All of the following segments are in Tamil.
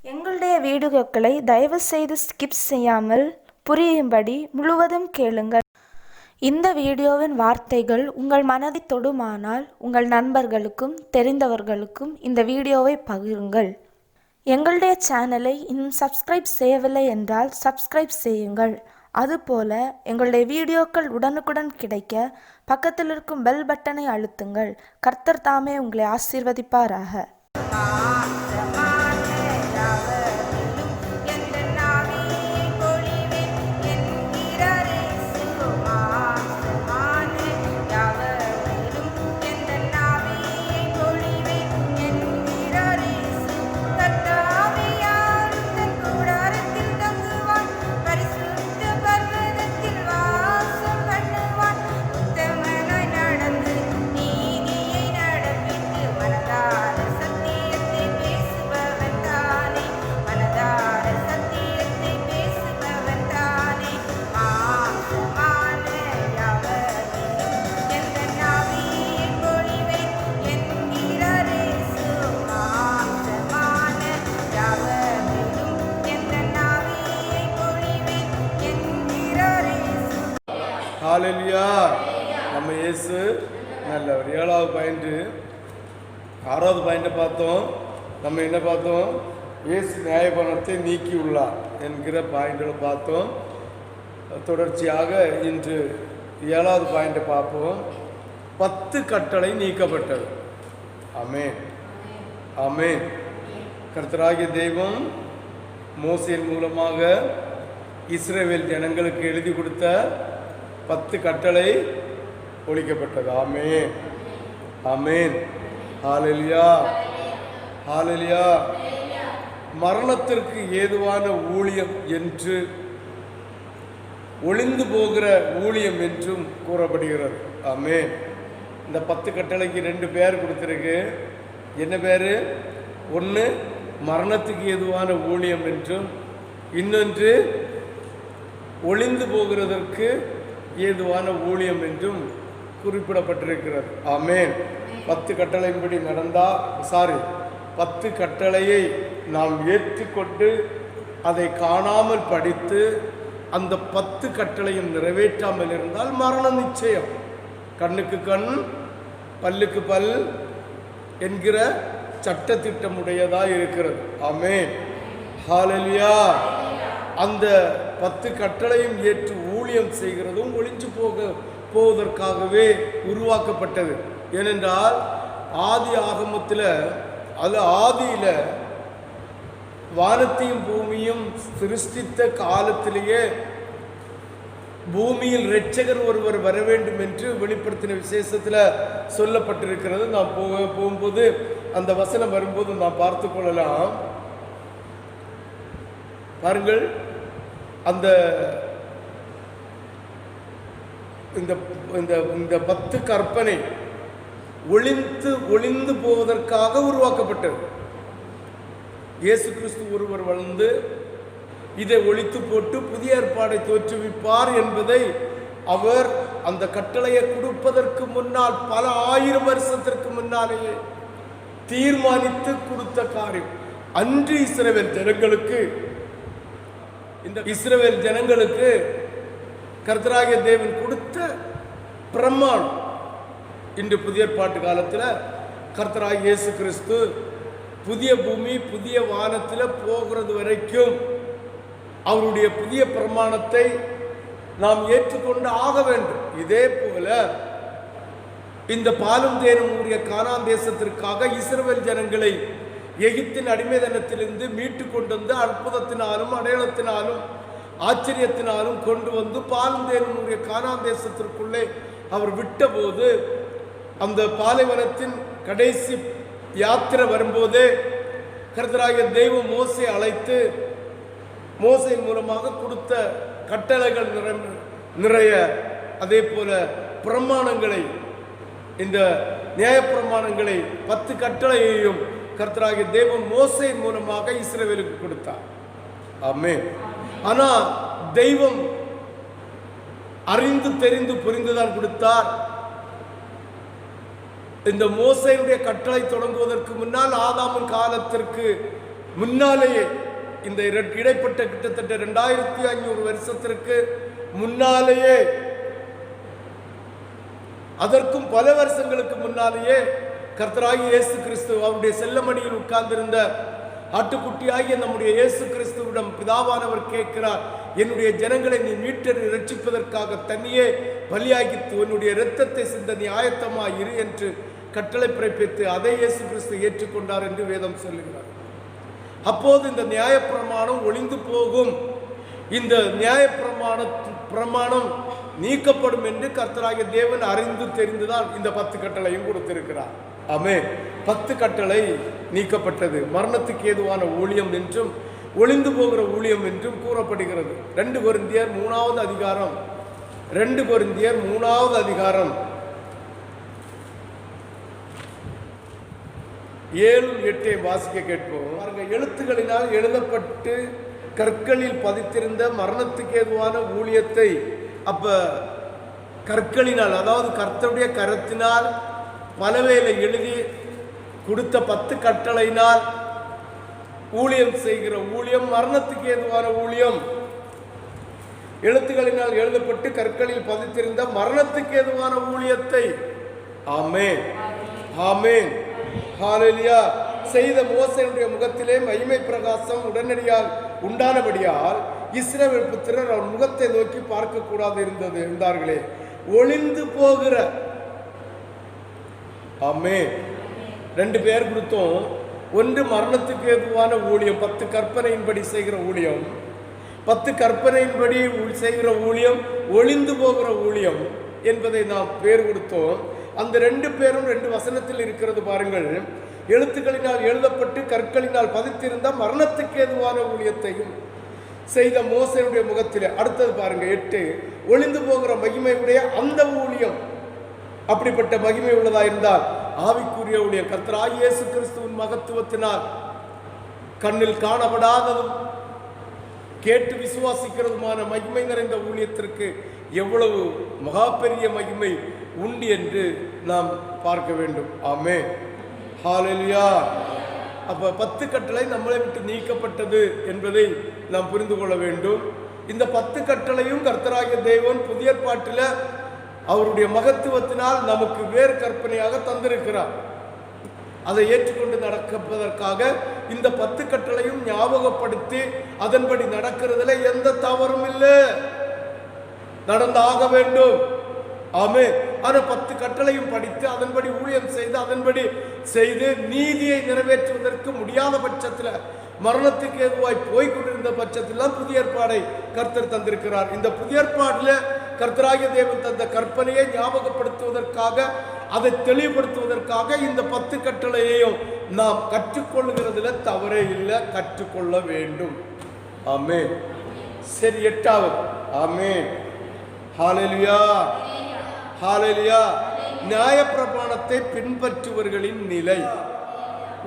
எங்களுடைய வீடியோக்களை தயவு செய்து ஸ்கிப் செய்யாமல் புரியும்படி முழுவதும் கேளுங்கள். இந்த வீடியோவின் வார்த்தைகள் உங்கள் மனதை தொடுமானால் உங்கள் நண்பர்களுக்கும் தெரிந்தவர்களுக்கும் இந்த வீடியோவை பகிருங்கள். எங்களுடைய சேனலை இன்னும் சப்ஸ்கிரைப் செய்யவில்லை என்றால் சப்ஸ்கிரைப் செய்யுங்கள். அதுபோல எங்களுடைய வீடியோக்கள் உடனுக்குடன் கிடைக்க பக்கத்தில் இருக்கும் பெல் பட்டனை அழுத்துங்கள். கர்த்தர் தாமே உங்களை ஆசீர்வதிப்பாராக. ஹல்லேலூயா. நம்ம இயேசு நல்லவர். 7வது பாயிண்ட், 6வது பாயிண்ட் பார்த்தோம். நம்ம என்ன பார்த்தோம்? இயேசு நியாயபரணத்தை நீக்கியுள்ளார் என்கிற பாயிண்டில் பார்த்தோம். தொடர்ச்சியாக இன்று 7வது பாயிண்ட்டை பார்ப்போம். 10 கட்டளை நீக்கப்பட்டது. ஆமென், ஆமென். கர்த்தராகிய தெய்வம் மோசேயின் மூலமாக இஸ்ரவேல் ஜனங்களுக்கு எழுதி கொடுத்த 10 கட்டளை ஒழிக்கப்பட்டது. ஆமென், ஆமென். ஹல்லேலூயா, ஹல்லேலூயா. மரணத்திற்கு ஏதுவான ஊழியம் என்று, ஒளிந்து போகிற ஊழியம் என்றும் கூறப்படுகிறது. ஆமென். இந்த 10 கட்டளைக்கு 2 பேர் கொடுத்திருக்கு. என்ன பேர்? ஒன்று மரணத்துக்கு ஏதுவான ஊழியம் என்றும், இன்னொன்று ஒளிந்து போகிறதற்கு ஏதுவான ஊழியம் என்றும் குறிப்பிடப்பட்டிருக்கிறது. ஆமென். 10 கட்டளையின்படி நடந்தால் 10 கட்டளையை நாம் ஏற்றுக்கொண்டு அதை காணாமல் படித்து அந்த 10 கட்டளையும் நிறைவேற்றாமல் இருந்தால் மரணம் நிச்சயம். கண்ணுக்கு கண் பல்லுக்கு பல் என்கிற சட்டத்திட்டமுடையதாக இருக்கிறது. ஆமென், ஹல்லேலூயா. அந்த 10 கட்டளையும் ஏற்று ஊழியம் செய்கிறதும் ஒளிஞ்சு போவதற்காகவே உருவாக்கப்பட்டது. ஏனென்றால் ஆதி ஆகமத்தில், அது ஆதியில் வானத்தையும் பூமியும் சிருஷ்டித்த காலத்திலேயே பூமியில் இரட்சகர் ஒருவர் வர வேண்டும் என்று வெளிப்படுத்தின விசேஷத்தில் சொல்லப்பட்டிருக்கிறது. நாம் போகும்போது அந்த வசனம் வரும்போது நாம் பார்த்து கொள்ளலாம். பாருங்கள், அந்த இந்த 10 கற்பனை ஒளிந்து போவதற்காக உருவாக்கப்பட்டது. இயேசு கிறிஸ்து ஒருவர் வளர்ந்து இதை ஒழித்து போட்டு புதிய ஏற்பாடை தோற்றுவிப்பார் என்பதை அவர் அந்த கட்டளையை கொடுப்பதற்கு முன்னால், பல 1000 வருஷத்திற்கு முன்னாலேயே தீர்மானித்து கொடுத்த காரியம். அன்று இஸ்ரவேல் ஜனங்களுக்கு கர்த்தராகிய தேவன் கொடுத்த பிரமாணம். இன்று புதிய ஏற்பாட்டு காலத்தில் கர்த்தராகிய இயேசு கிறிஸ்து புதிய பூமி புதிய வானத்தில் போகிறது வரைக்கும் அவருடைய புதிய பிரமாணத்தை நாம் ஏற்றுக்கொண்டு ஆக வேண்டும். இதே போல இந்த பாலும் தேனும் ஊறிய கானான் தேசத்திற்காக இஸ்ரவேல் ஜனங்களை எகிப்தின் அடிமைத்தனத்திலிருந்து மீட்டு கொண்டு வந்து அற்புதத்தினாலும் அடையாளத்தினாலும் ஆச்சரியத்தினாலும் கொண்டு வந்து பாலும் தேனும் ஊறிய கானான் தேசத்திற்குள்ளே அவர் விட்டபோது, அந்த பாலைவனத்தின் கடைசி யாத்திரை வரும்போதே கர்த்தராகிய தெய்வம் மோசே அழைத்து மோசையின் மூலமாக கொடுத்த கட்டளைகள் நிறைய, அதே போல பிரமாணங்களை, இந்த நியாய பிரமாணங்களை 10 கட்டளையையும் கர்த்தராகிய தேவன் மோசையின் மூலமாக இஸ்ரவேலுக்கு கொடுத்தார். ஆமென். ஆனால் தெய்வம் அறிந்து தெரிந்து புரிந்துதான் கொடுத்தார். இந்த மோசேயுடைய கட்டளை தொடங்குவதற்கு முன்னால் ஆதாமின் காலத்திற்கு முன்னாலேயே இந்த இடைப்பட்ட கிட்டத்தட்ட 2500 வருஷத்திற்கு முன்னாலேயே, அதற்கும் பல வருஷங்களுக்கு முன்னாலேயே கர்த்தராகிய இயேசு கிறிஸ்து அவருடைய செல்லமடியில் உட்கார்ந்திருந்த ஆட்டுக்குட்டியாகிய நம்முடைய இயேசு கிறிஸ்துவிடம் பிதாவானவர் கேட்கிறார், என்னுடைய ஜனங்களை நீ மீட்டெடு ரட்சிப்பதற்காக தனியே பலியாகித்து உன்னுடைய இரத்தத்தை சிந்த நீ ஆயத்தமாய் இரு என்று கட்டளை பிறப்பித்து அதை இயேசு கிறிஸ்து ஏற்றுக்கொண்டார் என்று வேதம் சொல்லுகிறார். அப்போது இந்த நியாயப்பிரமாணம் ஒளிந்து போகும், இந்த நியாயப்பிரமாணம் நீக்கப்படும் என்று கர்த்தராகிய தேவன் அறிந்து தெரிந்துதான் இந்த 10 கட்டளையும் கொடுத்திருக்கிறார். ஆமென். 10 கட்டளை நீக்கப்பட்டது. மரணத்துக்கு ஏதுவான ஊழியம் என்றும் ஒளிந்து போகிற ஊழியம் என்றும் கூறப்படுகிறது. 2 கொரிந்தியர் 3வது அதிகாரம் 2 கொரிந்தியர் 3வது அதிகாரம் 7-8 வாசிக்க கேட்போம். எழுத்துக்களினால் எழுதப்பட்டு கற்களில் பதித்திருந்த மரணத்துக்கு ஏதுவான ஊழியத்தை, அப்ப கற்களினால், அதாவது கர்த்தருடைய கரத்தினால் பலவேளை எழுதி கொடுத்த 10 கட்டளையினால் ஊழியம் செய்கிற ஊழியம் மரணத்துக்கு ஏதுவான ஊழியம். எழுத்துக்களினால் எழுதப்பட்டு கற்களில் பதித்திருந்த மரணத்துக்கு ஏதுவான ஊழியத்தை, ஆமென் ஆமென் ஹல்லேலூயா, செய்த மோசேயுடைய முகத்திலே மகிமை பிரகாசம் உடனடியாக உண்டானபடியால் இஸ்ரவேல் புத்திரர் அவர் முகத்தை நோக்கி பார்க்க கூடாது இருந்தார்களே. ஒளிந்து போகிற, ஆமென். 2 பேர் கொடுத்தோம். ஒன்று மரணத்துக்கு ஏதுவான ஊழியம், 10 கற்பனையின்படி செய்கிற ஊழியம். 10 கற்பனையின்படி செய்கிற ஊழியம் ஒளிந்து போகிற ஊழியம் என்பதை நாம் பேர் கொடுத்தோம். அந்த 2 பேரும் 2 வசனத்தில் இருக்கிறது பாருங்கள். எழுத்துக்களினால் எழுதப்பட்டு கற்களினால் பதித்திருந்த மரணத்துக்கு ஏதுவான ஊழியத்தையும் செய்த மோசேயுடைய முகத்திலே. அடுத்தது பாருங்க 8, ஒளிந்து போகிற மகிமையுடைய அந்த ஊழியம். அப்படிப்பட்ட மகிமை உள்ளதா இருந்தால் ஆவிக்குரிய ஊழியம், கர்த்தராகிய இயேசு கிறிஸ்துவின் மகத்துவத்தினால் கண்ணில் காணப்படாததும் கேட்டு விசுவாசிக்கிறதுமான மகிமை நிறைந்த ஊழியத்திற்கு எவ்வளவு மகா பெரிய மகிமை உண்டு என்று நாம் பார்க்க வேண்டும். ஆமென் ஹல்லேலூயா. அப்ப 10 கட்டளை நம்மளை விட்டு நீக்கப்பட்டது என்பதை நாம் புரிந்து கொள்ள வேண்டும். இந்த 10 கட்டளையும் கர்த்தராகிய தேவன் புதிய ஏற்பாட்டில் அவருடைய மகத்துவத்தினால் நமக்கு வேறு கற்பனையாக தந்திருக்கிறார். அதை ஏற்றுக்கொண்டு நடப்பதற்காக இந்த 10 கட்டளையும் ஞாபகப்படுத்தி அதன்படி நடக்கிறதுல எந்த தவறும் இல்லை, நடந்தாக வேண்டும். ஆமென். ஆனா 10 கட்டளையும் படித்து அதன்படி ஊழியம் செய்து அதன்படி செய்து நீதியை நிறைவேற்றுவதற்கு முடியாத பட்சத்தில், மரணத்துக்கு ஏதுவாய் போய்கொண்டிருந்த பட்சத்தில் புதிய ஏற்பாடை கர்த்தர் தந்திருக்கிறார். இந்த புதிய ஏற்பாட்டில் கர்த்தராகிய தேவன் தந்த கற்பனையை ஞாபகப்படுத்துவதற்காக, அதை தெளிவுபடுத்துவதற்காக இந்த 10 கட்டளையையும் நாம் கற்றுக்கொள்கிறதுல தவறே இல்லை, கற்றுக்கொள்ள வேண்டும். ஆமென். சரி, 8வது. ஆமென் ஹல்லேலூயா ஹல்லேலூயா. நியாயப்பிரமாணத்தை பின்பற்றுபவர்களின் நிலை.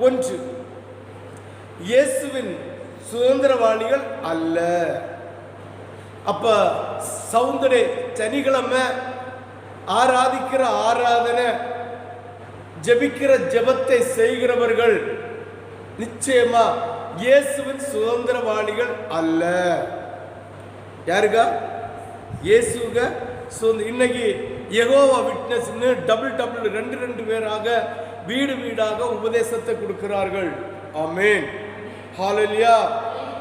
1, இயேசுவின் சுதந்திரவாளிகள் அல்ல. அப்ப சவுந்தரே சனிக்கிழமை ஆராதிக்கிற ஆராதனை, ஜெபிக்கிற ஜெபத்தை செய்கிறவர்கள் நிச்சயமா இயேசுவின் சுதந்திரவாளிகள் அல்ல. யாருக்கா? இயேசுக. இன்னைக்கு யெகோவா விட்னஸ்னு டபுள் 2 பேராக வீடு வீடாக உபதேசத்தை கொடுக்கிறார்கள். ஆமென் ஹல்லேலூயா.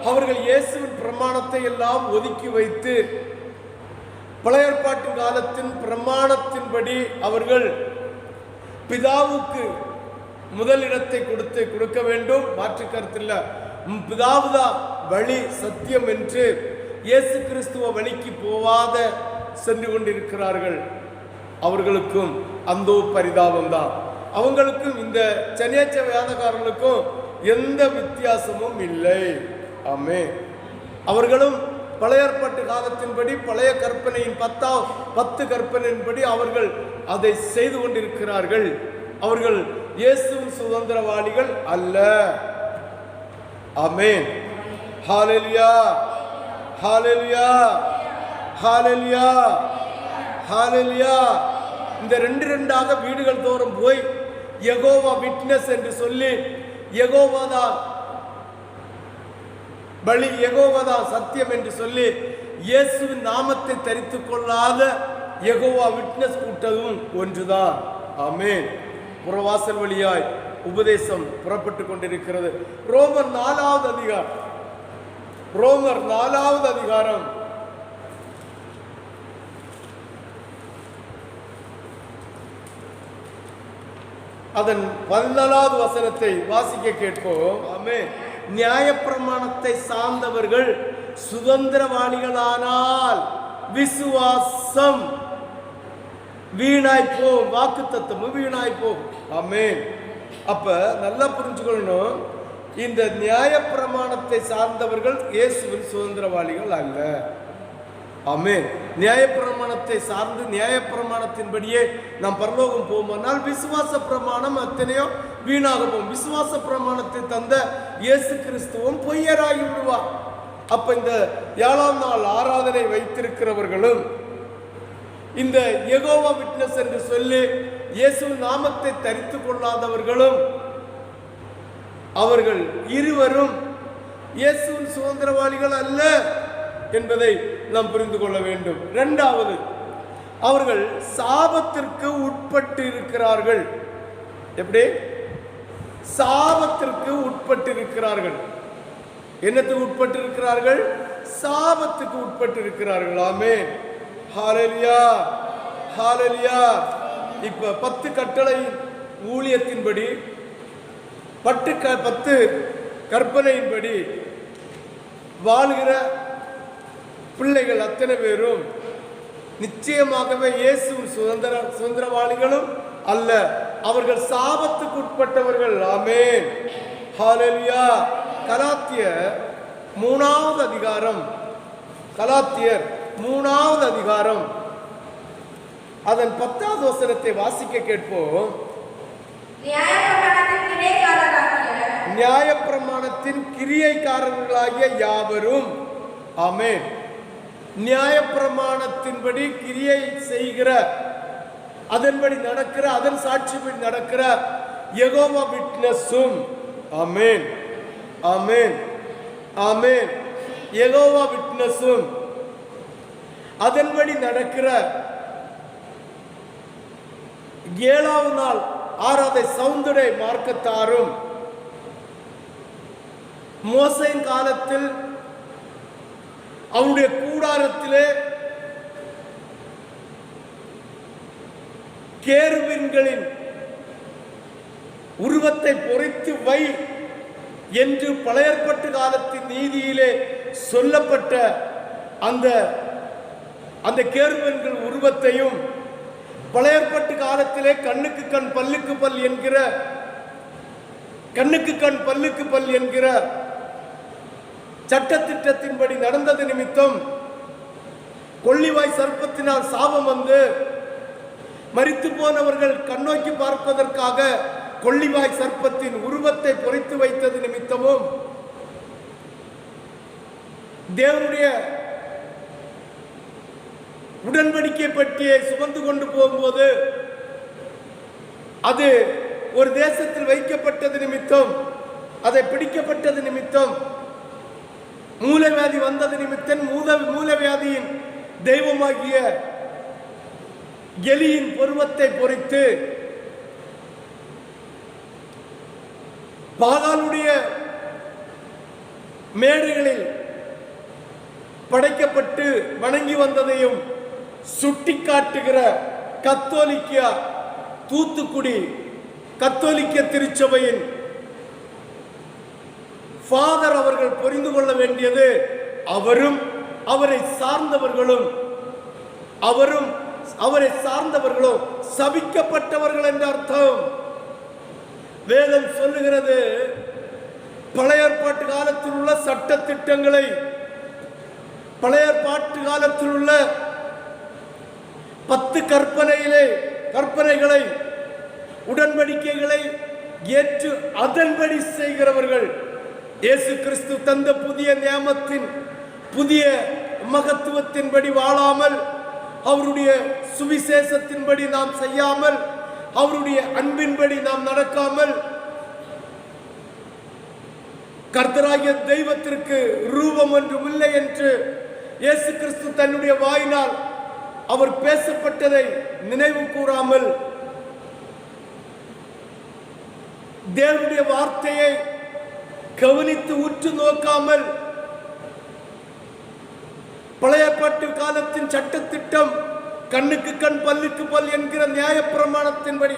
அவர்கள் இயேசுவின் பிரமாணத்தை எல்லாம் ஒதுக்கி வைத்து பழைய ஏற்பாட்டு காலத்தின் பிரமாணத்தின்படி அவர்கள் பிதாவுக்கு முதலிடத்தை கொடுக்க வேண்டும், மாற்று கருத்தில். பிதாவுதான் வழி சத்தியம் என்று இயேசு கிறிஸ்துவ வழிக்கு போவாத சென்று கொண்டிருக்கிறார்கள். அவர்களுக்கும் அந்த பரிதாபம் தான். அவங்களுக்கும் இந்த சனியச்ச வேதக்காரர்களுக்கும் எந்த வித்தியாசமும் இல்லை. ஆமென். அவர்களும் பழைய ஏற்பாட்டு காலத்தின்படி பழைய கற்பனையின் 10 கற்பனையின்படி அவர்கள் அதை செய்து கொண்டிருக்கிறார்கள். அவர்கள் இயேசுவின் சுதந்திரவாளிகள் அல்ல. ஆமென் ஹல்லேலூயா ஹல்லேலூயா ஹல்லேலூயா ஹல்லேலூயா. இந்த 2 வீடுகள் தோறும் போய் யெகோவா விட்னஸ் என்று சொல்லி யெகோவா தான் பலி யெகோவா சத்தியம் என்று சொல்லி இயேசுவின் நாமத்தை தரித்து கொள்ளாத யெகோவா விட்னஸ் கூட்டமும் ஒன்றுதான். ஆமென். புறவாசல் வழியாய் உபதேசம் புறப்பட்டு கொண்டிருக்கிறது. ரோமர் 4வது அதிகாரம், ரோமர் 4வது அதிகாரம் அதன் 14வது வசனத்தை வாசிக்க கேட்போம். ஆமென். நியாயப்பிரமாணத்தை சார்ந்தவர்கள் சுதந்திரவாளிகளானால் விசுவாசம் வீணாய் போம், வாக்குத்தத்தமும் வீணாய் போம். ஆமென். அப்ப நல்லா புரிஞ்சுக்கணும், இந்த நியாயப்பிரமாணத்தை சார்ந்தவர்கள் இயேசுவின் சுதந்திரவாளிகள் அல்ல. ஆமென். நியாயப்பிரமாணத்தை சார்ந்து நியாயப்பிரமாணத்தின்படியே நாம் பரலோகம் போகுமானால் விசுவாச பிரமாணம் அத்தனையோ வீணாக போகும். விசுவாச பிரமாணத்தை தந்த இயேசு கிறிஸ்துவும் பொய்யராகி விடுவார். அப்ப இந்த 7ஆம் நாள் ஆராதனை வைத்திருக்கிறவர்களும் இந்த யெகோவா விட்னஸ் என்று சொல்லி இயேசு நாமத்தை தரித்து கொள்ளாதவர்களும் அவர்கள் இருவரும் இயேசுவின் சுதந்திரவாளிகள் அல்ல என்பதை நாம் புரிந்து கொள்ள வேண்டும். இரண்டாவது, அவர்கள் சாபத்திற்கு உட்பட்டு இருக்கிறார்கள். எப்படி? சாபத்திற்கு உட்பட்டு இருக்கிறார்கள். என்னத்துக்கு உட்பட்டு இருக்கிறார்கள்? சாபத்துக்கு உட்பட்டு இருக்கிறார்கள். ஆமென். ஹalleluya, ஹalleluya. இப்ப 10 கட்டளை ஊழியத்தின்படி 10 கற்பனையின்படி வாழ்கிற பிள்ளைகள் அத்தனை பேரும் நிச்சயமாகவே இயேசுவின் சுதந்திரவாளிகளும் அல்ல, அவர்கள் சாபத்துக்கு உட்பட்டவர்கள். ஆமென். ஹalleluya. கலாத்தியர் 3வது அதிகாரம், கலாத்தியர் 3வது அதிகாரம் அதன் 10வது வசனத்தை வாசிக்க கேட்போம். நியாயப்பிரமாணத்தின் கிரியைக்காரர்களாகிய யாவரும். ஆமென். நியாயப்பிரமாணத்தின்படி கிரியை செய்கிற, அதன்படி நடக்கிற, அதன் சாட்சிப்படி நடக்கிற யெகோவா விட்னஸும். ஆமென், ஆமென், ஆமென். யெகோவா விட்னஸும் அதன்படி நடக்கிற 7வது நாள் ஆராதை சவுந்தரை மார்க்கத்தாரும் மோசேயின் காலத்தில் அவருடைய கூடாரத்திலே கேருபீன்களின் உருவத்தை பொறித்து வை என்று பழைய ஏற்பாட்டு காலத்தின் நீதியிலே சொல்லப்பட்ட அந்த கேருபீன்கள் உருவத்தையும் பழைய ஏற்பாட்டு காலத்திலே கண்ணுக்கு கண் பல்லுக்கு பல் என்கிற, கண்ணுக்கு கண் பல்லுக்கு பல் என்கிற சட்டத்திட்டத்தின்படி நடந்தது நிமித்தம் கொள்ளிவாய் சர்ப்பத்தினால் சாபம் வந்து மரித்து போனவர்கள் கண்ணோக்கி பார்ப்பதற்காக கொள்ளிவாய் சர்ப்பத்தின் உருவத்தை பொறித்து வைத்தது நிமித்தமும் தேவனுடைய உடன்படிக்கை பற்றியை சுமந்து கொண்டு போகும்போது அது ஒரு தேசத்தில் வைக்கப்பட்டது நிமித்தம், அதை பிடிக்கப்பட்டது நிமித்தம், மூலவியாதி வந்தது நிமித்தம் மூலவியாதியின் தெய்வமாகிய எலியின் பருவத்தை பொறித்து பாகாலுடைய மேடைகளில் படைக்கப்பட்டு வணங்கி வந்ததையும் சுட்டிக்காட்டுகிற கத்தோலிக்க தூத்துக்குடி கத்தோலிக்க திருச்சபையின் ஃபாதர் அவர்கள் புரிந்து கொள்ள வேண்டியது, அவரும் அவரை சார்ந்தவர்களும் சபிக்கப்பட்டவர்கள் என்ற அர்த்தம். வேதம் சொல்லுகிறது, பழைய ஏற்பாட்டு காலத்தில் உள்ள சட்ட திட்டங்களை, பழைய ஏற்பாட்டு காலத்தில் உள்ள 10 கற்பனைகளை உடன்படிக்கைகளை ஏற்று அதன்படி செய்கிறவர்கள் இயேசு கிறிஸ்து தந்த புதிய நியமத்தின் புதிய மகத்துவத்தின்படி வாழாமல், அவருடைய சுவிசேஷத்தின்படி நாம் செய்யாமல், அவருடைய அன்பின்படி நாம் நடக்காமல் கர்த்தராகிய தெய்வத்திற்கு ரூபம் ஒன்றும் இல்லை என்று இயேசு கிறிஸ்து தன்னுடைய வாயினால் அவர் பேசப்பட்டதை நினைவு கூறாமல், தேவனுடைய வார்த்தையை கவனித்து உற்று நோக்காமல், பழைய ஏற்பாட்டு காலத்தின் சட்டத்திட்டம் கண்ணுக்கு கண் பல்லுக்கு பல் என்கிற நியாயப்பிரமாணத்தின்படி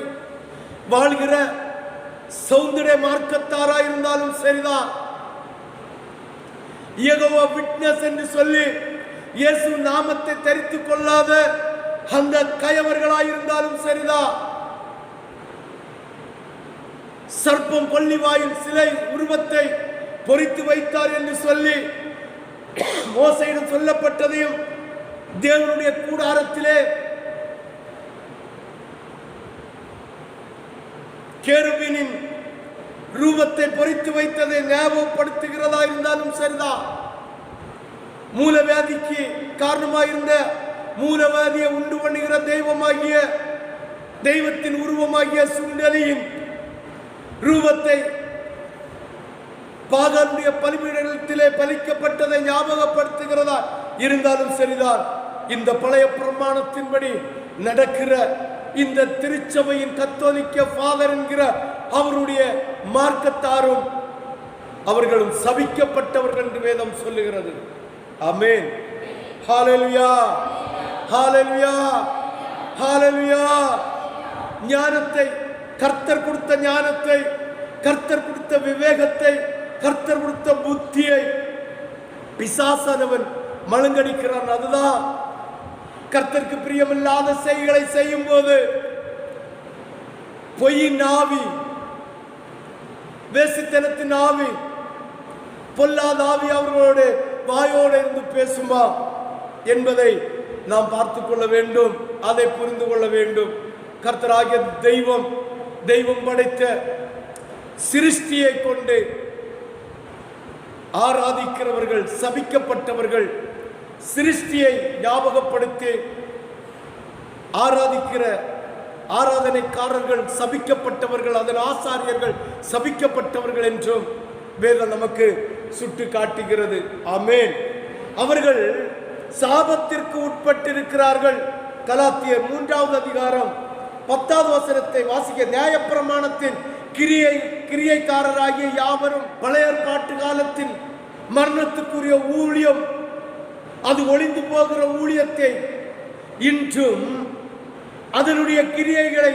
வாழ்கிற சௌந்தரிய மார்க்கத்தாரா இருந்தாலும் சரிதான், யெகோவா விட்னஸ் என்று சொல்லி இயேசு நாமத்தை தரித்துக் கொள்ளாத அந்த கயவர்களாயிருந்தாலும் சரிதான், சர்ப்பம் கொள்ளிவாயில் சிலை உருவத்தை பொறித்து வைத்தார் என்று சொல்லி மோசையிடம் சொல்லப்பட்டதையும், தேவனுடைய கூடாரத்திலே கேருபீனின் ரூபத்தை பொறித்து வைத்ததை ஞாபகப்படுத்துகிறதா இருந்தாலும் சரிதான், மூலவியாதிக்கு காரணமாயிருந்த மூலவியாதியை உண்டு பண்ணுகிற தெய்வமாகிய தெய்வத்தின் உருவமாகிய சுண்டலியின் ரூபத்தை பாகாலுடைய பலிபீடத்திலே பலிக்கப்பட்டதை ஞாபகப்படுத்துகிறதா இருந்தாலும் சரிதான், இந்த பழைய பிரமாணத்தின்படி நடக்கிற இந்த திருச்சபையின் கத்தோலிக்க ஃபாதர் என்கிற அவருடைய மார்க்கத்தாரும் அவர்களும் சபிக்கப்பட்டவர்கள் என்று வேதம் சொல்லுகிறது. ஆமென். ஹல்லேலூயா, ஹல்லேலூயா, ஹல்லேலூயா. ஞானத்தை, கர்த்தர் கொடுத்த ஞானத்தை, கர்த்தர் கொடுத்த விவேகத்தை, கர்த்தர் கொடுத்த புத்தியை பிசாசானவன் மழுங்கடிக்கிறான். அதுதான் கர்த்தருக்கு பிரியமில்லாத செய்களை செய்யும் போது பொய்யின் ஆவி, வேசித்தனத்தின் ஆவி, பொல்லாத ஆவி அவர்களோடு வாயோடு இருந்து பேசுமா என்பதை நாம் பார்த்து கொள்ள வேண்டும், அதை புரிந்து கொள்ள வேண்டும். கர்த்தராகிய தெய்வம் படைத்த சிருஷ்டியை கொண்டு ஆராதிக்கிறவர்கள் சபிக்கப்பட்டவர்கள். சிருஷ்டியை ஞாபகப்படுத்தி ஆராதிக்கிற ஆராதனைக்காரர்கள் சபிக்கப்பட்டவர்கள், அதன் ஆசாரியர்கள் சபிக்கப்பட்டவர்கள் என்றும் வேதம் நமக்கு சுட்டி காட்டுகிறது. ஆமென். அவர்கள் சாபத்திற்கு உட்பட்டிருக்கிறார்கள். கலாத்தியர் 3வது அதிகாரம் 10வது வசனத்தை வாசிக்க, நியாயப்பிரமாணத்தின் கிரியைக்காரராகிய யாவரும் பழைய ஏற்பாட்டு காலத்தின் மரணத்துக்குரிய ஊழியம், அது ஒளிந்து போகிற ஊழியத்தை இன்றும் அதனுடைய கிரியைகளை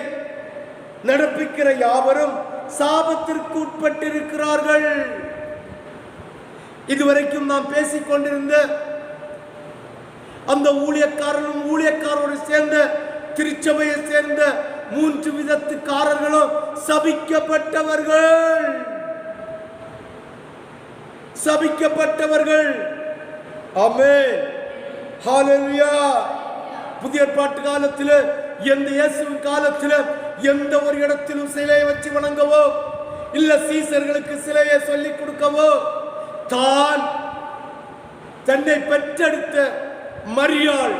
நடப்பிக்கிற யாவரும் சாபத்திற்கு உட்பட்டிருக்கிறார்கள். இதுவரைக்கும் நாம் பேசிக் கொண்டிருந்த அந்த ஊழியக்காரனும் ஊழியக்காரோடு சேர்ந்த திருச்சபையை சேர்ந்த 3 விதத்துக்காரர்களும் சபிக்கப்பட்டவர்கள், சபிக்கப்பட்டவர்கள். ஆமென். ஹல்லேலூயா. புதிய ஏற்பாட்டு காலத்தில், எந்த இயேசுவின் காலத்தில் எந்த ஒரு இடத்திலும் சிலையை வச்சு வணங்கவோ இல்ல சீசர்களுக்கு சிலையை சொல்லிக் கொடுக்கவோ, தான் தன்னை பெற்றெடுத்த மரியாள்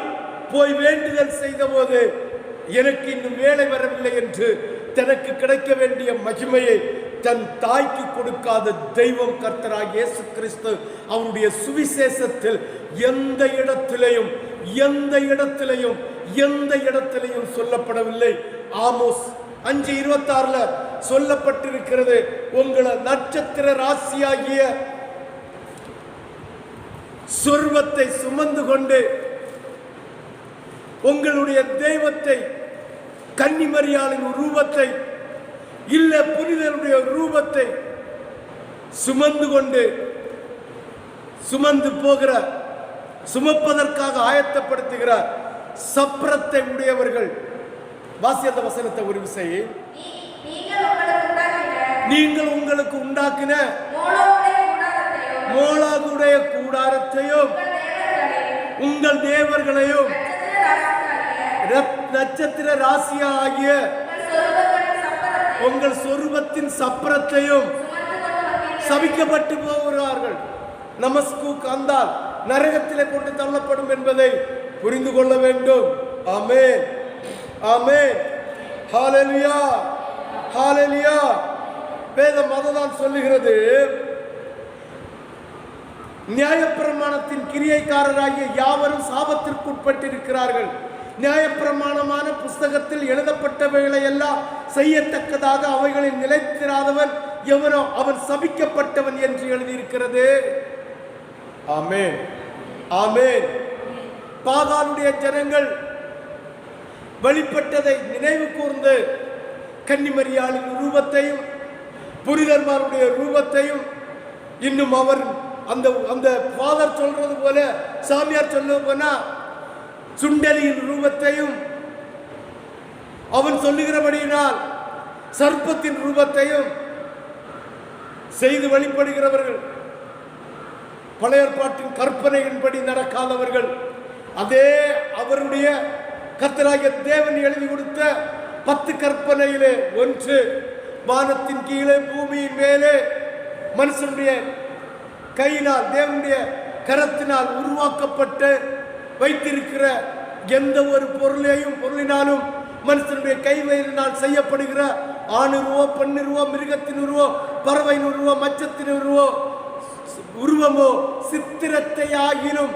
போய் வேண்டுதல் செய்த போது, எனக்கு இன்னும் வேலை வரவில்லை என்று தனக்கு கிடைக்க வேண்டிய மகிமையை தன் தாய்க்கு கொடுக்காத தெய்வம் கர்த்தராகிய இயேசு கிறிஸ்து அவருடைய சுவிசேஷத்தில் எந்த இடத்திலையும் சொல்லப்படவில்லை. ஆமோஸ் 5:26 சொல்லப்பட்டிருக்கிறது, உங்களை நட்சத்திர ராசியாகிய சொர்வத்தை சுமந்து கொண்டு உங்களுடைய தெய்வத்தை, கன்னிமரியாளின் ரூபத்தை இல்ல புனிதனுடைய ரூபத்தை சுமந்து போகிற, சுமப்பதற்காக ஆயத்தப்படுத்துகிற சப்ரத்தை உடையவர்கள். வாசி அந்த வசனத்தை ஒரு விசை. நீங்கள் உங்களுக்கு உண்டாக்கின மோளோகுடைய கூடாரத்தையும் உங்கள் தேவர்களையும் நட்சத்திர ராசியாகிய உங்கள் சொரூபத்தின் சப்பரத்தையும் சபிக்கப்பட்டு போகிறார்கள். நமஸ்கு கந்தால் நரகத்திலே கொண்டு தள்ளப்படும் என்பதை புரிந்து கொள்ள வேண்டும். ஆமென், ஆமென், ஹல்லேலூயா, ஹல்லேலூயா. வேதம் அதுதான் சொல்லுகிறது. நியாயப்பிரமாணத்தின் கிரியைக்காரராகிய யாவரும் சாபத்திற்குட்பட்டிருக்கிறார்கள். நியாயப்பிரமாணமான புஸ்தகத்தில் எழுதப்பட்டவைகளை எல்லாம் செய்யத்தக்கதாக அவைகளில் நிலைத்திராதவன் எவனோ அவன் சபிக்கப்பட்டவன் என்று எழுதியிருக்கிறது. ஆமென், ஆமென். பாகாலுடைய ஜனங்கள் வெளிப்பட்டதை நினைவு கூர்ந்து கன்னிமரியாளின் ரூபத்தையும் புனிதர்மாருடைய ரூபத்தையும் இன்னும் அவர் அந்த ஃபாதர் சொல்றது போல சாமியார் சொல்லுவது போல சுண்டலியின் ரூபத்தையும் அவன் சொல்லுகிறபடியினால் சர்ப்பத்தின் ரூபத்தையும் செய்து வழிபடுகிறவர்கள், பழைய ஏற்பாட்டின் கற்பனையின்படி நடக்காதவர்கள், அதே அவருடைய கர்த்தராகிய தேவன் எழுதி கொடுத்த 10 கற்பனையிலே ஒன்று, வானத்தின் கீழே பூமியின் மேலே மனுஷனுடைய கையினால் தேவனுடைய கரத்தினால் உருவாக்கப்பட்டு வைத்திருக்கிற எந்த ஒரு பொருளினாலும் மனுஷனுடைய கைவயினால் செய்யப்படுகிற ஆணுருவோ பெண்ணுருவோ மிருகத்தின் உருவோ பறவையின் உருவோ மச்சத்தின் உருவமோ சித்திரத்தை ஆகிலும்,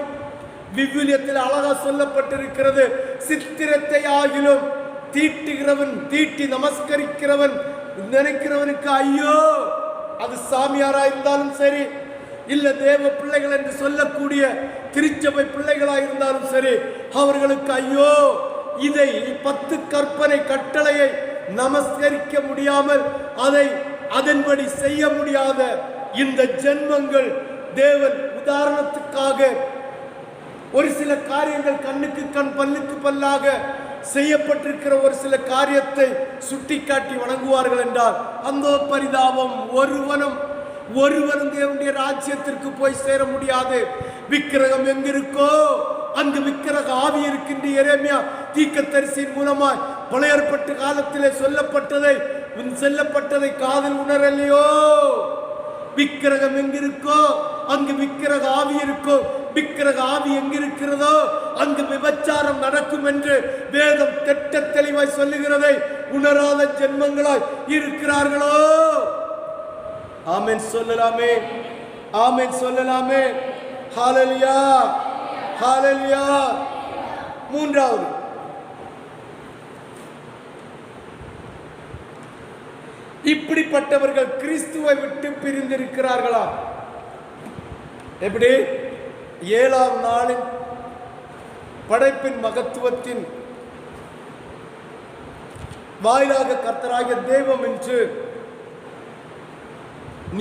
விவிலியத்தில் அழகா சொல்லப்பட்டிருக்கிறது, சித்திரத்தை ஆகிலும் தீட்டுகிறவன் தீட்டி நமஸ்கரிக்கிறவன் நினைக்கிறவனுக்கு ஐயோ. அது சாமியாரா இருந்தாலும் சரி, இல்ல தேவ பிள்ளைகள் என்று சொல்லக்கூடிய திருச்சபை பிள்ளைகளா இருந்தாலும் சரி, அவர்களுக்கு ஐயோ. இதை 10 கற்பனை கட்டளையை நமஸ்கரிக்க முடியாமல் அதை அதன்படி செய்ய முடியாத இந்த ஜென்மங்கள் தேவன் உதாரணத்துக்காக ஒரு சில காரியங்கள் கண்ணுக்கு கண் பல்லுக்கு பல்லாக செய்யப்பட்டிருக்கிற ஒரு சில காரியத்தை சுட்டிக்காட்டி வணங்குவார்கள் என்றால் அந்த பரிதாபம் ஒருவனும் தேவனுடைய ராஜ்யத்திற்கு போய் சேர முடியாது. விக்கிரகம் எங்கிருக்கோ அங்கு விக்கிரக ஆவி இருக்கின்ற எரேமியா தீர்க்கதரிசியின் மூலமாய் பழைய ஏற்பாட்டு காலத்திலே சொல்லப்பட்டதை காதில் உணரலையோ? விக்கிரகம் எங்கிருக்கோ அங்கு விக்கிரக ஆவி இருக்கோ, விக்கிரக ஆவி எங்கிருக்கிறதோ அங்கு விபச்சாரம் நடக்கும் என்று வேதம் திட்ட தெளிவாய் சொல்லுகிறதை உணராத ஜென்மங்களாய் இருக்கிறார்களோ? ஆமென் சொல்லலாமே, ஆமென் சொல்லலாமே. ஹல்லேலூயா, ஹல்லேலூயா. மூன்றாவது, இப்படிப்பட்டவர்கள் கிறிஸ்துவை விட்டு பிரிந்திருக்கிறார்களா? எப்படி? 7ஆம் நாளின் படைப்பின் மகத்துவத்தின் வாயிலாக கர்த்தராகிய தெய்வம் என்று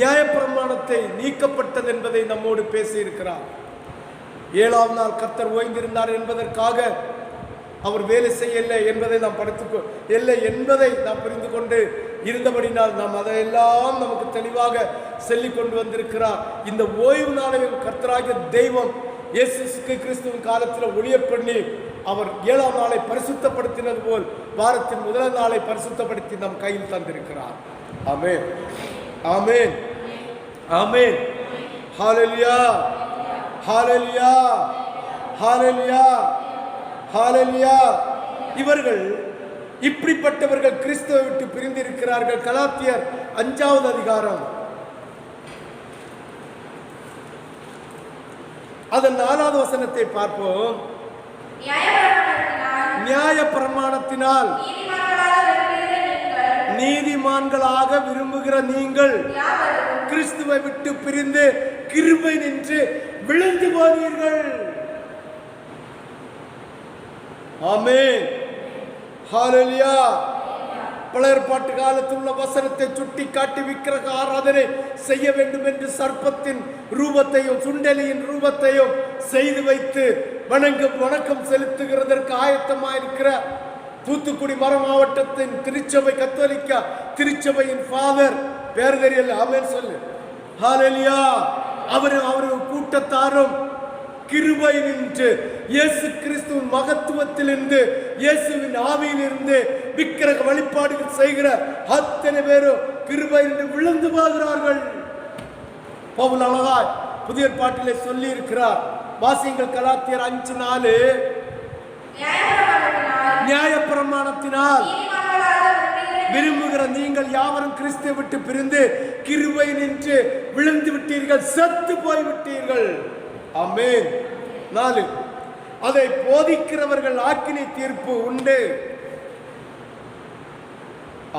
நியாயப்பிரமாணத்தை நீக்கப்பட்டது என்பதை நம்மோடு பேசியிருக்கிறார். 7ஆம் நாள் கர்த்தர் ஓய்ந்திருந்தார் என்பதற்காக அவர் வேலை செய்யலை என்பதை நாம் இல்லை என்பதை நாம் புரிந்து கொண்டு இருந்தபடினால் நாம் அதையெல்லாம் நமக்கு தெளிவாக சொல்லிக் கொண்டு வந்திருக்கிறார். இந்த ஓய்வு நாளையும் கர்த்தராகிய தெய்வம் இயேசு கிறிஸ்துவின் காலத்தில் ஒளிய பண்ணி அவர் 7ஆம் நாளை பரிசுத்தப்படுத்தினது போல் வாரத்தின் முதல் நாளை பரிசுத்தப்படுத்தி நம் கையில் தந்திருக்கிறார். ஆமென், ஆமென், ஆமென். ஹல்லேலூயா, ஹல்லேலூயா, ஹல்லேலூயா, ஹல்லேலூயா. இவர்கள் இப்படிப்பட்டவர்கள் கிறிஸ்துவை விட்டு பிரிந்திருக்கிறார்கள். கலாத்தியர் 5வது அதிகாரம் அதன் 4வது வசனத்தை பார்ப்போம். நியாயப்பிரமாணத்தினால் நீதிமான்களாக விரும்புகிற நீங்கள் கிறிஸ்துவை விட்டு பிரிந்து கிருபை நின்று விழுந்து போனீர்கள். ஆமென், ஹல்லேலூயா. பழைய ஏற்பாட்டு காலத்தில் உள்ள வசனத்தை சுட்டி காட்டி விக்கிரக ஆராதனை செய்ய வேண்டும் என்று சர்ப்பத்தின் ரூபத்தையும் சுண்டலியின் ரூபத்தையும் செய்து வைத்து வணக்கம் செலுத்துகிறதற்கு ஆயத்தமாயிருக்கிற தூத்துக்குடி மர மாவட்டத்தின் திருச்சபை கத்தோலிக்கா திருச்சபையின் ஃபாதர் பேர் தெரியல, ஆமென் சொல்லு. ஹல்லேலூயா. அவரும் கூட்டத்தாரும் கிருபை நின்று இயேசு கிறிஸ்துவின் மகத்துவத்திலிருந்து இயேசுவின் ஆவியிலிருந்து விக்கிரக வழிபாடுகள் செய்கிற அத்தனை பேரும் கிருபை நின்று விழுந்து போகிறார்கள். பவுல் அழகாய் புதிய ஏற்பாட்டிலே சொல்லி இருக்கிறார். வாசியுங்கள் கலாத்தியர் 5:4. நியாயப்பிரமாணத்தினால் விரும்புகிற நீங்கள் யாவரும் கிறிஸ்துவை விட்டு பிரிந்து கிருபை நின்று விழுந்து விட்டீர்கள், செத்து போய் விட்டீர்கள். ஆமென். 4, அதை போதிக்கிறவர்கள் ஆக்கினை தீர்ப்பு உண்டு.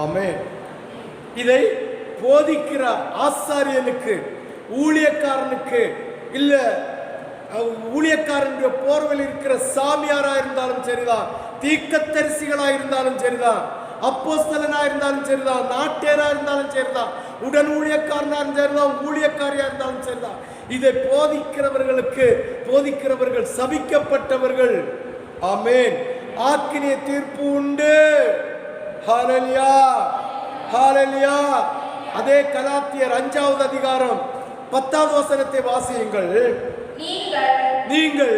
ஆமென். இதை போதிக்கிற ஆசாரியனுக்கு, ஊழியக்காரனுக்கு, இல்ல ஊழியக்காரனுடைய போர்வையில் இருக்கிற சாமியாரா இருந்தாலும் சரிதான், தீர்க்கதரிசிகளா இருந்தாலும் சரிதான், அப்போஸ்தலனா இருந்தாலும் சரிதான், நாட்டியரா இருந்தாலும் சரிதான், உடன் ஊழியக்காரனா இருந்தாலும் ஊழியக்காரியா இருந்தாலும் சரிதான், இதை போதிக்கிறவர்கள் சபிக்கப்பட்டவர்கள். ஆமென். ஆக்கினை தீர்ப்பு உண்டு. ஹல்லேலூயா, ஹல்லேலூயா. அதே கலாத்தியர் 5வது அதிகாரம் 10வது வசனத்தை வாசியுங்கள். நீங்கள்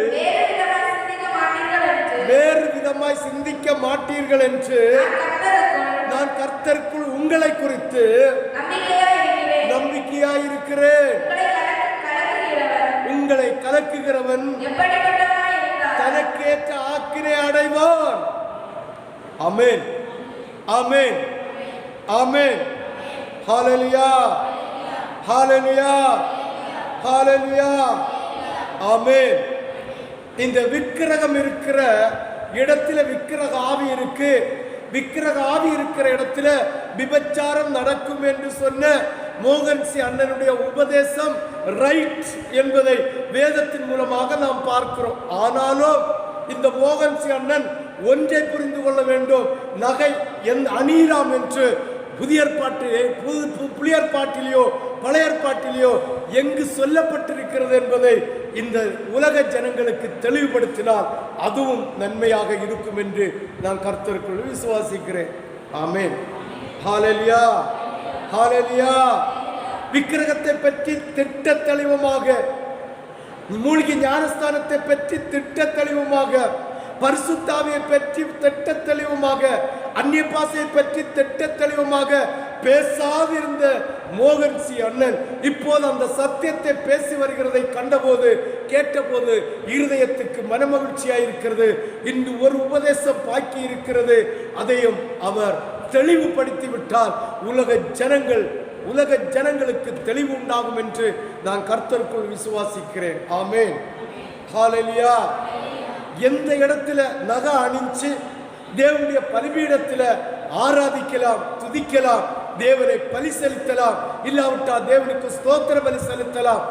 வேறு விதமாய் சிந்திக்க மாட்டீர்கள் என்று நான் கர்த்தருக்குள் உங்களை குறித்து நம்பிக்கையாயிருக்கிறேன். உங்களை கலக்குகிறவன் தனக்கேற்ற ஆக்கினை அடைவான். ஆமென், ஆமென், ஆமென். ஹல்லேலூயா, ஹல்லேலூயா, ஹல்லேலூயா. ஆமென். இந்த விக்கிரகம் இருக்கிற இடத்துல விக்கிரக ஆவி இருக்கு. விக்கிரக ஆவி இருக்கிற இடத்துல விபச்சாரம் நடக்கும் என்று சொன்ன மோகன்சி அண்ணனுடைய உபதேசம் ரைட் என்பதை வேதத்தின் மூலமாக நாம் பார்க்கிறோம். ஆனாலும் இந்த மோகன்சி அண்ணன் ஒன்றை புரிந்து கொள்ள வேண்டும். நகை அணியலாம் என்று புதிய ஏற்பாட்டிலேயோ பழைய ஏற்பாட்டிலேயோ எங்கு சொல்லப்பட்டிருக்கிறது என்பதை இந்த உலக ஜனங்களுக்கு தெளிவுபடுத்தினால் அதுவும் நன்மையாக இருக்கும் என்று நான் கர்த்தருக்குள் விசுவாசிக்கிறேன். ஆமென். ஹல்லேலூயா, ஹல்லேலூயா. விக்கிரகத்தை பற்றி திட்ட தெளிவமாக, மூழ்கி ஞானஸ்தானத்தை பற்றி திட்ட தெளிவமாக, பரிசுத்த ஆவியை பற்றி திட்ட தெளிவமாக, அந்நிய பாஷையை பற்றி திட்ட தெளிவமாக பேசாதிருந்த மோகன்சி அண்ணன் இப்போது அந்த சத்தியத்தை பேசி வருகிறதை கண்டபோது கேட்டபோது இருதயத்துக்கு மனமகிழ்ச்சியாயிருக்கிறது. இன்று ஒரு உபதேசம் பாக்கி இருக்கிறது, அதையும் அவர் தெளிவுபடுத்தி விட்டால் உலக ஜனங்களுக்கு தெளிவு உண்டாகும் என்று நான் கர்த்தருக்குள் விசுவாசிக்கிறேன். ஆமென். ஹல்லேலூயா. எந்த இடத்துல நகை அணிஞ்சு தேவனுடைய பலிபீடத்தில் ஆராதிக்கலாம், துதிக்கலாம், தேவனை பலி செலுத்தலாம், இல்லாவிட்டால் தேவனுக்கு ஸ்தோத்திர பலி செலுத்தலாம்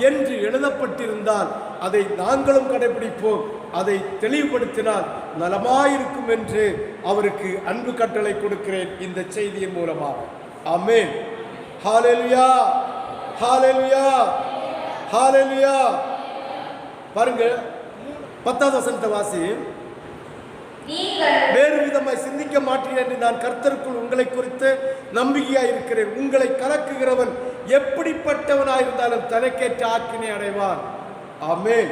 என்று எழுதப்பட்டிருந்தால் அதை நாங்களும் கடைபிடிப்போம். அதை தெளிவுபடுத்தினால் நலமாயிருக்கும் என்று அவருக்கு அன்பு கட்டளை கொடுக்கிறேன் இந்த செய்தியின் மூலமாக. ஆமென். ஹல்லேலூயா, ஹல்லேலூயா, ஹல்லேலூயா. பாருங்க 10வது வசனத்தை வாசி. வேறு விதமாய் சிந்திக்க மாட்டீர்கள் என்று நான் கர்த்தருக்குள் உங்களை குறித்து நம்பிக்கையாய் இருக்கிறேன். உங்களை கலக்குகிறவன் எப்படிப்பட்டவனாயிருந்தாலும் தனக்கேற்ற ஆக்கினை அடைவான். ஆமென்.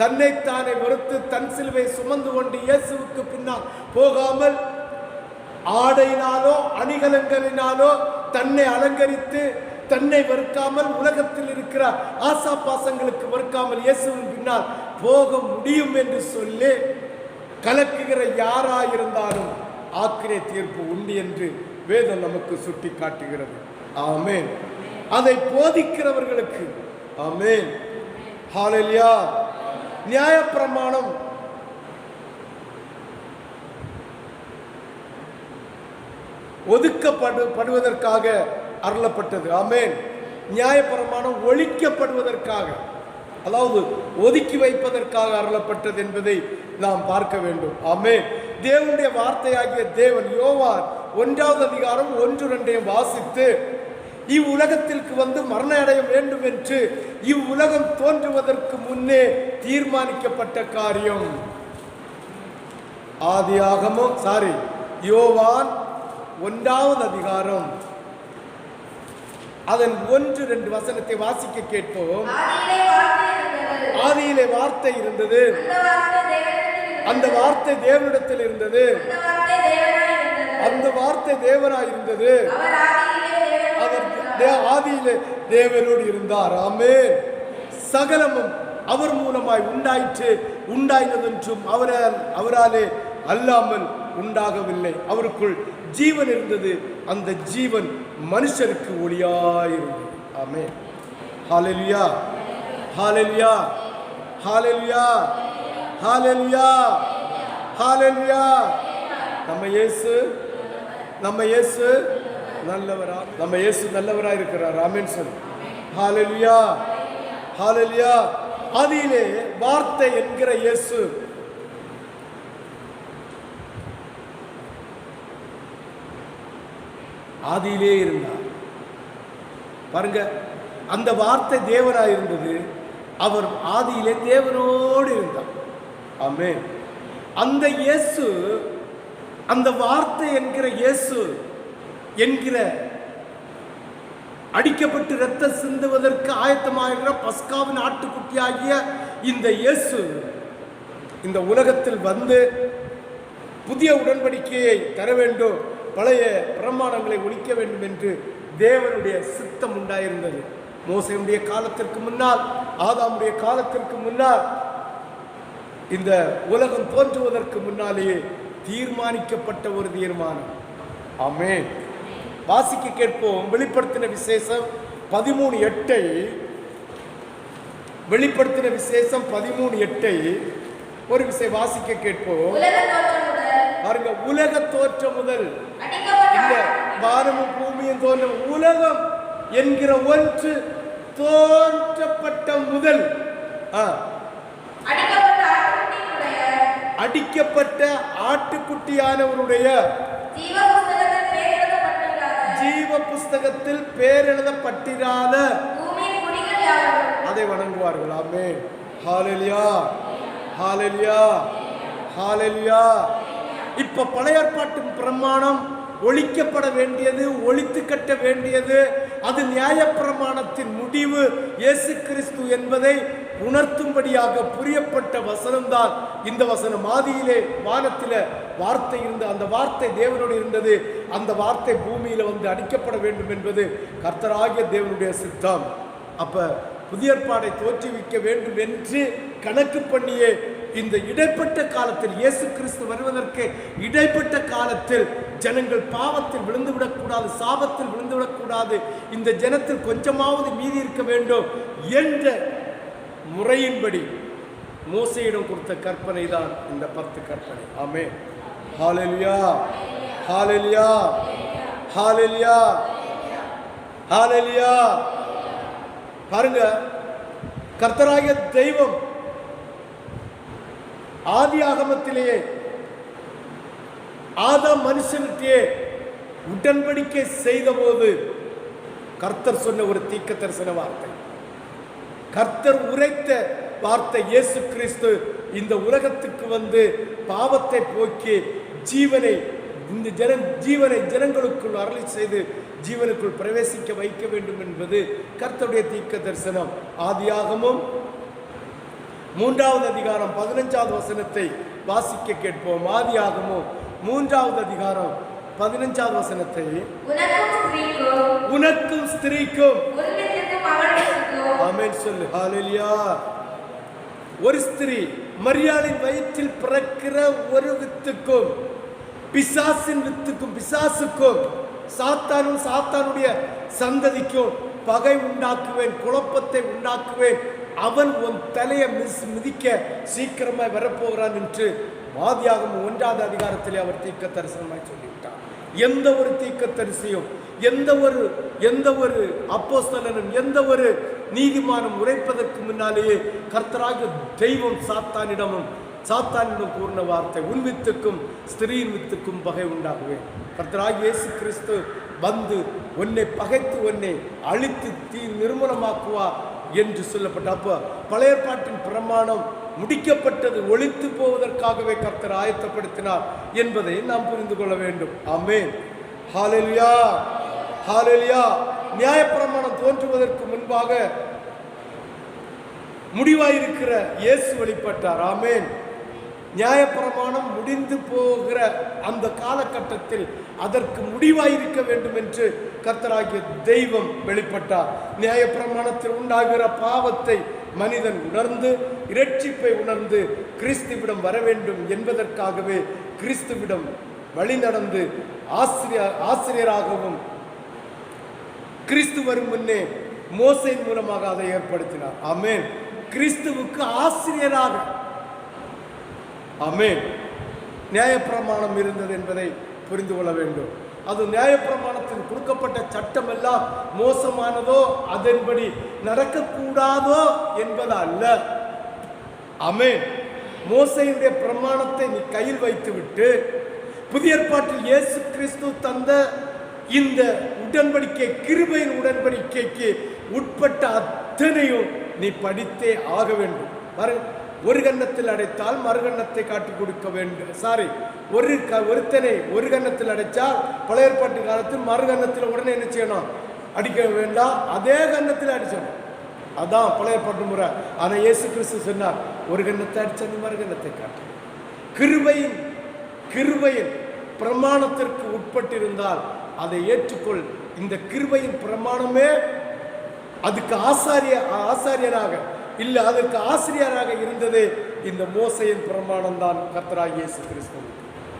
தன்னைத்தானே வெறுத்து தன் சிலுவை சுமந்து கொண்டு இயேசுவுக்கு பின்னால் போகாமல் ஆடையினாலோ அணிகலன்களினாலோ தன்னை அலங்கரித்து தன்னை வெறுக்காமல் உலகத்தில் இருக்கிற ஆசா பாசங்களுக்கு வெறுக்காமல் இயேசுவின் பின்னால் போக முடியும் என்று சொல்லி கலக்குகிற யாராயிருந்தாலும் ஆக்கினை தீர்ப்பு உண்டு என்று வேதம் நமக்கு சுட்டி காட்டுகிறது. ஆமென். அதை போதிக்கிறவர்களுக்கு. ஆமென். ஹல்லேலூயா. நியாயப்பிரமாணம் ஒதுக்கப்படுவதற்காக அருளப்பட்டது. ஆமென். நியாயப்பிரமாணம் ஒழிக்கப்படுவதற்காக, அதாவது ஒதுக்கி வைப்பதற்காக அருளப்பட்டது என்பதை நாம் பார்க்க வேண்டும். ஆமென். தேவனுடைய வார்த்தையாகிய தேவன் யோவான் 1வது அதிகாரம் 1-2 வாசித்து இவ்வுலகத்திற்கு வந்து மரணம் அடைய வேண்டும் என்று இவ்வுலகம் தோன்றுவதற்கு முன்னே தீர்மானிக்கப்பட்ட காரியம். யோவான் 1வது அதிகாரம் அதன் 1-2 வசனத்தை வாசிக்க கேட்போம். ஆதியிலே வார்த்தை இருந்தது, அந்த வார்த்தை தேவனிடத்தில் இருந்தது, அந்த வார்த்தை தேவனாய் இருந்தது, அவர் ஆதியிலே தேவனோடு இருந்தார். ஆமென். சகலமும் அவர் மூலமாய் உண்டாயிற்று, உண்டாயினதென்றும் அவராலே அல்லாமல் உண்டாகவில்லை. அவருக்குள் ஜீவன் இருந்தது, அந்த ஜீவன் மனுஷருக்கு ஒளியாயிருந்தது. ஆமென். ஹல்லேலூயா, ஹல்லேலூயா, ஹல்லேலூயா, ஹல்லேலூயா, ஹல்லேலூயா. நம்ம இயேசு நல்லவரா, நம்ம இயேசு நல்லவரா இருக்கிறார். ஆமென் சொல்லு. ஹல்லேலூயா, ஹல்லேலூயா. ஆதியிலே வார்த்தை என்கிற இயேசு ஆதியிலே இருந்தார். பாருங்க, அந்த வார்த்தை தேவனாய் இருந்தது. அவர் ஆதியிலே தேவனோடு இருந்தார். ஆமென். அந்த இயேசு, அந்த வார்த்தை என்கிற இயேசு என்கிற அடிக்கப்பட்டு இரத்தம் சிந்துவதற்கு ஆயத்தமாகிற பஸ்காவின் ஆட்டுக்குட்டியாகிய இந்த இயேசு இந்த உலகத்தில் வந்து புதிய உடன்படிக்கையை தர வேண்டும், பழைய பிரமாணங்களை ஒழிக்க வேண்டும் என்று தேவனுடைய சித்தம் உண்டாயிருந்தது. மோசேயுடைய காலத்திற்கு முன்னால், ஆதாமுடைய காலத்திற்கு முன்னால், இந்த உலகம் தோன்றுவதற்கு முன்னாலேயே தீர்மானிக்கப்பட்ட ஒரு தீர்மானம். ஆமென். வாசிக்க கேட்போம். வெளிப்படுத்தின விசேஷம் 13:8. வெளிப்படுத்தின விசேஷம் 13:8 ஒரு விஷயம் வாசிக்க கேட்போம். பாருங்க, உலக தோற்றம் முதல், இந்த வானமும் பூமியும் தோன்றும் உலகம் என்கிற ஒன்று தோன்றப்பட்ட முதல் அடிக்கப்பட்ட ஆட்டுக்குட்டியானவருடைய ஜீவ புஸ்தகத்தில் பேர் எழுதப்பட்டிராத அதை வணங்குவார்கள். ஆமென். ஹல்லேலூயா, ஹல்லேலூயா, ஹல்லேலூயா. இப்ப பழைய ஏற்பாட்டின் பிரமாணம் ஒழிக்கப்பட வேண்டியது, ஒழித்து கட்ட வேண்டியது, அது நியாயப்பிரமாணத்தின் முடிவு இயேசு கிறிஸ்து என்பதை உணர்த்தும்படியாக புரியப்பட்ட வசனம்தான் இந்த வசனம். ஆதியிலே வானத்தில வார்த்தை இருந்து, அந்த வார்த்தை தேவனோடு இருந்தது, அந்த வார்த்தை பூமியில வந்து அடிக்கப்பட வேண்டும் என்பது கர்த்தராகிய தேவனுடைய சித்தம். அப்ப புதிய ஏற்பாடை தோற்றுவிக்க வேண்டும் என்று கணக்கு பண்ணியே இந்த இடைப்பட்ட காலத்தில், இயேசு கிறிஸ்து வருவதற்கு இடைப்பட்ட காலத்தில் ஜனங்கள் பாவத்தில் விழுந்துவிடக்கூடாது, சாபத்தில் விழுந்துவிடக்கூடாது, இந்த ஜனத்தில் கொஞ்சமாவது மீதி இருக்க வேண்டும் என்ற முறையின்படி மோசேயிடம் கொடுத்த கற்பனை தான் இந்த 10 கற்பனை. ஆமென். ஹல்லேலூயா, ஹல்லேலூயா, ஹல்லேலூயா, ஹல்லேலூயா. பாருங்க, கர்த்தராகிய தெய்வம் ஆதி ஆகமத்திலேயே ஆதாம் மனுஷனுக்கே உடன்படிக்கை செய்த போது கர்த்தர் சொன்ன ஒரு தீர்க்க தரிசன வார்த்தை, கர்த்தர் உரைத்த வார்த்தை, இயேசு கிறிஸ்து இந்த உலகத்துக்கு வந்து பாவத்தை போக்கி ஜீவனை, இந்த ஜீவனை ஜனங்களுக்குள் அருளி செய்து ஜீவனுக்குள் பிரவேசிக்க வைக்க வேண்டும் என்பது கர்த்தருடைய தீர்க்க தரிசனம். ஆதியாகமம் 3வது அதிகாரம் 15வது வசனத்தை வாசிக்க கேட்போம். ஆதியாகமம் 3வது அதிகாரம் 15வது வசனத்தை, உனக்கும் ஸ்திரீக்கும், ஆமென் சொல்லு. ஹல்லேலூயா. ஒரு ஸ்திரீ, மரியாளின் வயிற்றில் பிறக்கிற ஒரு வித்துக்கும், பிசாசின் வித்துக்கும், பிசாசுக்கும், சாத்தானும் சாத்தானுடைய சந்ததிக்கும் பகை உண்டாக்குவேன், குழப்பத்தை உண்டாக்குவேன், அவன் உன் தலையை மிதிக்க சீக்கிரமாய் வரப்போகிறான் என்று ஆதியாகமம் 1வது அதிகாரத்திலே அவர் தீர்க்க தரிசனமாய் சொல்லிவிட்டார். எந்த ஒரு தீர்க்க தரிசியும், எந்த ஒரு அப்போஸ்தலனும், எந்த ஒரு நீதிமானும் உரைப்பதற்கு முன்னாலேயே கர்த்தராகிய தெய்வம் சாத்தானிடம் கூறின வார்த்தை, உன் வித்துக்கும் ஸ்திரீயின் வித்துக்கும் பகை உண்டாகுவேன். கர்த்தராகிய இயேசு கிறிஸ்து வந்து உன்னை பகைத்து உன்னை அழித்து நிர்மூலமாக்குவார் என்று சொல்லப்பட்ட, அப்போ பழைய ஏற்பாட்டின் பிரமாணம் முடிக்கப்பட்டது, ஒழித்து போவதற்காகவே கர்த்தர் ஆயத்தப்படுத்தினார் என்பதை நாம் புரிந்து கொள்ள வேண்டும். ஆமென். ஹல்லேலூயா, ஹல்லேலூயா. நியாயப்பிரமாணம் தோன்றுவதற்கு முன்பாக முடிவாயிருக்கிற இயேசு வெளிப்பட்டார். ஆமென். நியாயப்பிரமாணம் முடிந்து போகிற அந்த காலகட்டத்தில் அதற்கு முடிவாயிருக்க வேண்டும் என்று கர்த்தராகிய தெய்வம் வெளிப்பட்டார். நியாயப்பிரமாணத்தில் உண்டாகிற பாவத்தை மனிதன் உணர்ந்து, இரட்சிப்பை உணர்ந்து கிறிஸ்துவிடம் வர வேண்டும் என்பதற்காகவே கிறிஸ்துவிடம் வழி நடந்து ஆசிரியராகவும் கிறிஸ்து வரும் முன்னே மோசையின் மூலமாக அதை ஏற்படுத்தினார். ஆமென். கிறிஸ்துவுக்கு ஆசிரியராக ஆமென் நியாயப்பிரமாணம் இருந்தது என்பதை புரிந்து கொள்ள வேண்டும். அது நியாயப்பிரமாணத்தில் கொடுக்கப்பட்ட சட்டம் எல்லாம் மோசமானதோ அதன்படி நடக்கக்கூடாதோ என்பது அல்ல. ஆமென். மோசையுடைய பிரமாணத்தை நீ கையில் வைத்து விட்டு புதிய ஏற்பாட்டில் இயேசு கிறிஸ்து தந்த இந்த உடன்படிக்கை, கிருபையின் உடன்படிக்கைக்கு உட்பட்ட அத்தனையும் நீ படித்தே ஆக வேண்டும். ஒரு கன்னத்தில் அடைத்தால் மறுகன்னத்தை காட்டி கொடுக்க வேண்டும். ஒருத்தனை ஒரு கன்னத்தில் அடைச்சால் பழைய ஏற்பாட்டு காலத்தில் மறுகன்னத்தில் உடனே என்ன செய்யணும்? அடிக்க வேண்டாம், அதே கன்னத்தில் அடிச்சணும். அதான் பழைய ஏற்பாட்டு முறை. ஆனால் இயேசு கிறிஸ்து சொன்னார், ஒரு கன்னத்தை அடிச்சா நீ மறுகன்னத்தை காட்டு. கிருபையின் பிரமாணத்திற்கு உட்பட்டிருந்தால் அதை ஏற்றுக்கொள். இந்த கிருபையின் பிரமாணமே அதுக்கு ஆசாரியராக இல்ல, அதற்கு ஆசிரியராக இருந்தது இந்த மோசையின் பிரமாணம் தான் கர்த்தராகிய இயேசு கிறிஸ்து.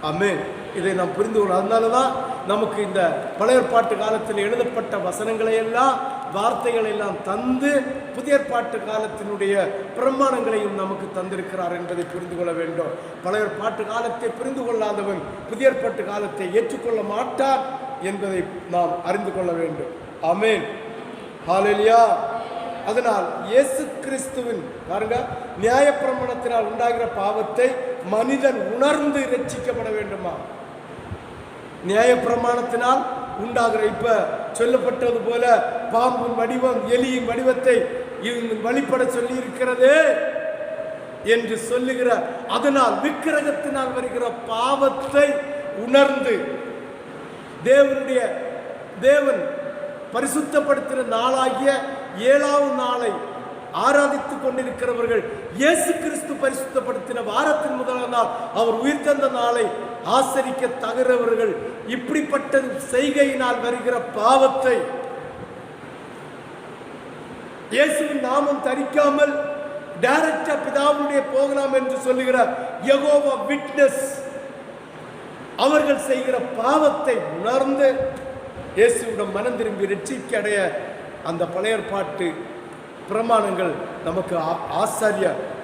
ஆமென். இதை நாம் புரிந்து கொள்ள. அதனாலதான் நமக்கு இந்த பழைய ஏற்பாட்டு காலத்தில் எழுதப்பட்ட வசனங்களை எல்லாம், வார்த்தைகளை எல்லாம் தந்து புதிய ஏற்பாட்டு காலத்தினுடைய பிரமாணங்களையும் நமக்கு தந்திருக்கிறார் என்பதை புரிந்து கொள்ள வேண்டும். பழைய ஏற்பாட்டு காலத்தை புரிந்து கொள்ளாதவன் புதிய ஏற்பாட்டு காலத்தை ஏற்றுக்கொள்ள மாட்டார் என்பதை நாம் அறிந்து கொள்ள வேண்டும். ஆமென். ஹல்லேலூயா. அதனால் இயேசு கிறிஸ்துவின் பாருங்க, நியாயப்பிரமாணத்தினால் உண்டாகிற பாவத்தை மனிதன் உணர்ந்து ரட்சிக்கப்பட வேண்டுமா? நியாயப்பிரமாணத்தினால் உண்டாகிற, இப்ப சொல்லப்பட்டது போல பாம்பின் வடிவம், எலியின் வடிவத்தை வழிபட சொல்லி இருக்கிறது என்று சொல்லுகிற, அதனால் விக்கிரகத்தினால் வருகிற பாவத்தை உணர்ந்து தேவன் பரிசுத்தப்படுத்தின நாளாகிய 7வது நாளை ஆராதித்துக் கொண்டிருக்கிறவர்கள், இயேசு கிறிஸ்து பரிசுத்தப்படுத்தின வாரத்தின் முதல் நாள், அவர் உயிர் தந்த நாளை ஆசரிக்க தகுறவர்கள் இப்படிப்பட்ட செய்கையினால் வருகிற பாவத்தை இயேசுவின் நாமம் தரிக்காமல் டைரக்டா பிதாவுடைய போகலாம் என்று சொல்லுகிற யெகோவா விட்னஸ் அவர்கள் செய்கிற பாவத்தை உணர்ந்து இயேசுவிடம் மனம் திரும்பி ரட்சிக்க அடைய அந்த பழைய ஏற்பாட்டு பிரமாணங்கள் நமக்கு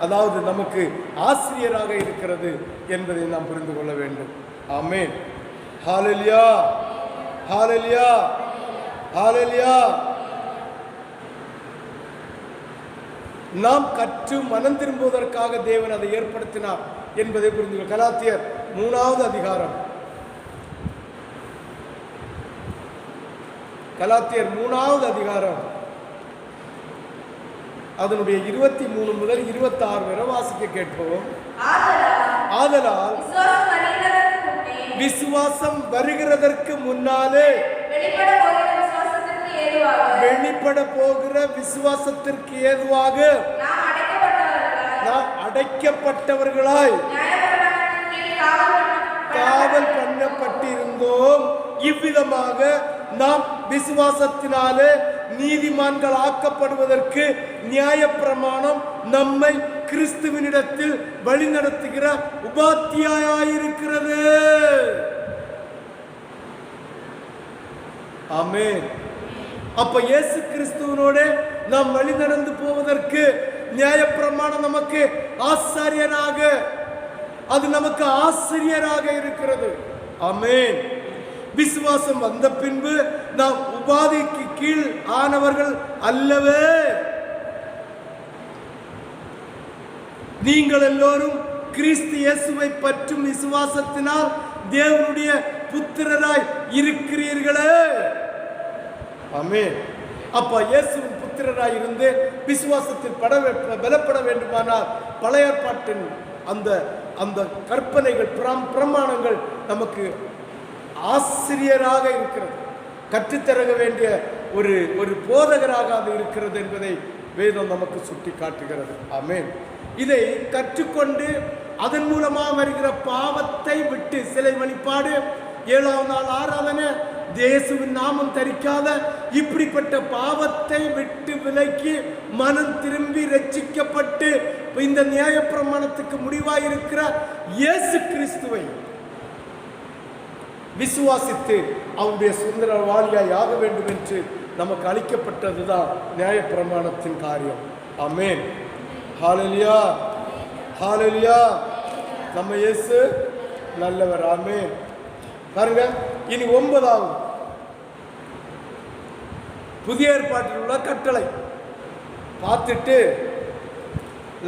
அதாவது நமக்கு ஆசிரியராக இருக்கிறது என்பதை நாம் புரிந்து கொள்ள வேண்டும். ஆமென். ஹல்லேலூயா, ஹல்லேலூயா, ஹல்லேலூயா. நாம் கற்று மனம் திரும்புவதற்காக தேவன் அதை ஏற்படுத்தினார் என்பதை புரிந்து கொள்ள. கலாத்தியர் 3வது அதிகாரம், கலாத்தியர் 3வது அதிகாரம் அதனுடைய 23 முதல் 26 வரை வாசிக்க கேட்போம். ஆதலால் விசுவாசம் வருகிறதற்கு முன்னாலே வெளிப்பட போகிற விசுவாசத்திற்கு ஏதுவாக நாம் அடைக்கப்பட்டவர்களாய் காவல் பண்ணப்பட்டிருந்தோம். இவ்விதமாக நாம் விசுவாசத்தினாலே நீதிமான்கள் ஆக்கப்படுவதற்கு நியாயப்பிரமாணம் நம்மை கிறிஸ்துவினிடத்தில் வழிநடத்துகிற உபாத்தியாயிருக்கிறது. ஆமென். அப்ப இயேசு கிறிஸ்துவினோட நாம் வழி நடந்து போவதற்கு நியாயப்பிரமாணம் நமக்கு ஆசாரியராக, அது நமக்கு ஆசிரியராக இருக்கிறது. ஆமென். விசுவாசம் வந்த பின்பு நாம் உபாதிக்கு கீழ் ஆனவர்கள் அல்லவே. நீங்கள் எல்லோரும் கிறிஸ்து இயேசுவை பற்றும் விசுவாசத்தினால் தேவனுடைய புத்திரராய் இருக்கிறீர்களே. ஆமென். அப்ப இயேசுவின் புத்திரராய் இருந்து விசுவாசத்தில் பலப்பட வேண்டுமானால் பழைய ஏற்பாட்டின் அந்த கற்பனைகள், பிரமாணங்கள் நமக்கு ஆசிரியராக இருக்கிறது, கற்றுத்தர வேண்டிய ஒரு போதகராக அது இருக்கிறது என்பதை வேதம் நமக்கு சுட்டி காட்டுகிறது. ஆமென். இதை கற்றுக்கொண்டு அதன் மூலமாக வருகிற பாவத்தை விட்டு, சிலை வழிபாடு, 7வது நாள் ஆராதனை, இயேசுவின் நாமம் தரிக்காத இப்படிப்பட்ட பாவத்தை விட்டு விலக்கி மனம் திரும்பி ரட்சிக்கப்பட்டு இந்த நியாயப்பிரமாணத்துக்கு முடிவாயிருக்கிற இயேசு கிறிஸ்துவை விசுவாசித்து அவருடைய சுதந்திரவாளியாய் ஆக வேண்டும் என்று நமக்கு அளிக்கப்பட்டதுதான் நியாயப்பிரமாணத்தின் காரியம். ஆமென். ஹல்லேலூயா, ஹல்லேலூயா. நம்ம இயேசு நல்லவர். ஆமென். பாருங்க, இனி 9வது புதிய ஏற்பாட்டில் உள்ள கட்டளை பார்த்துட்டு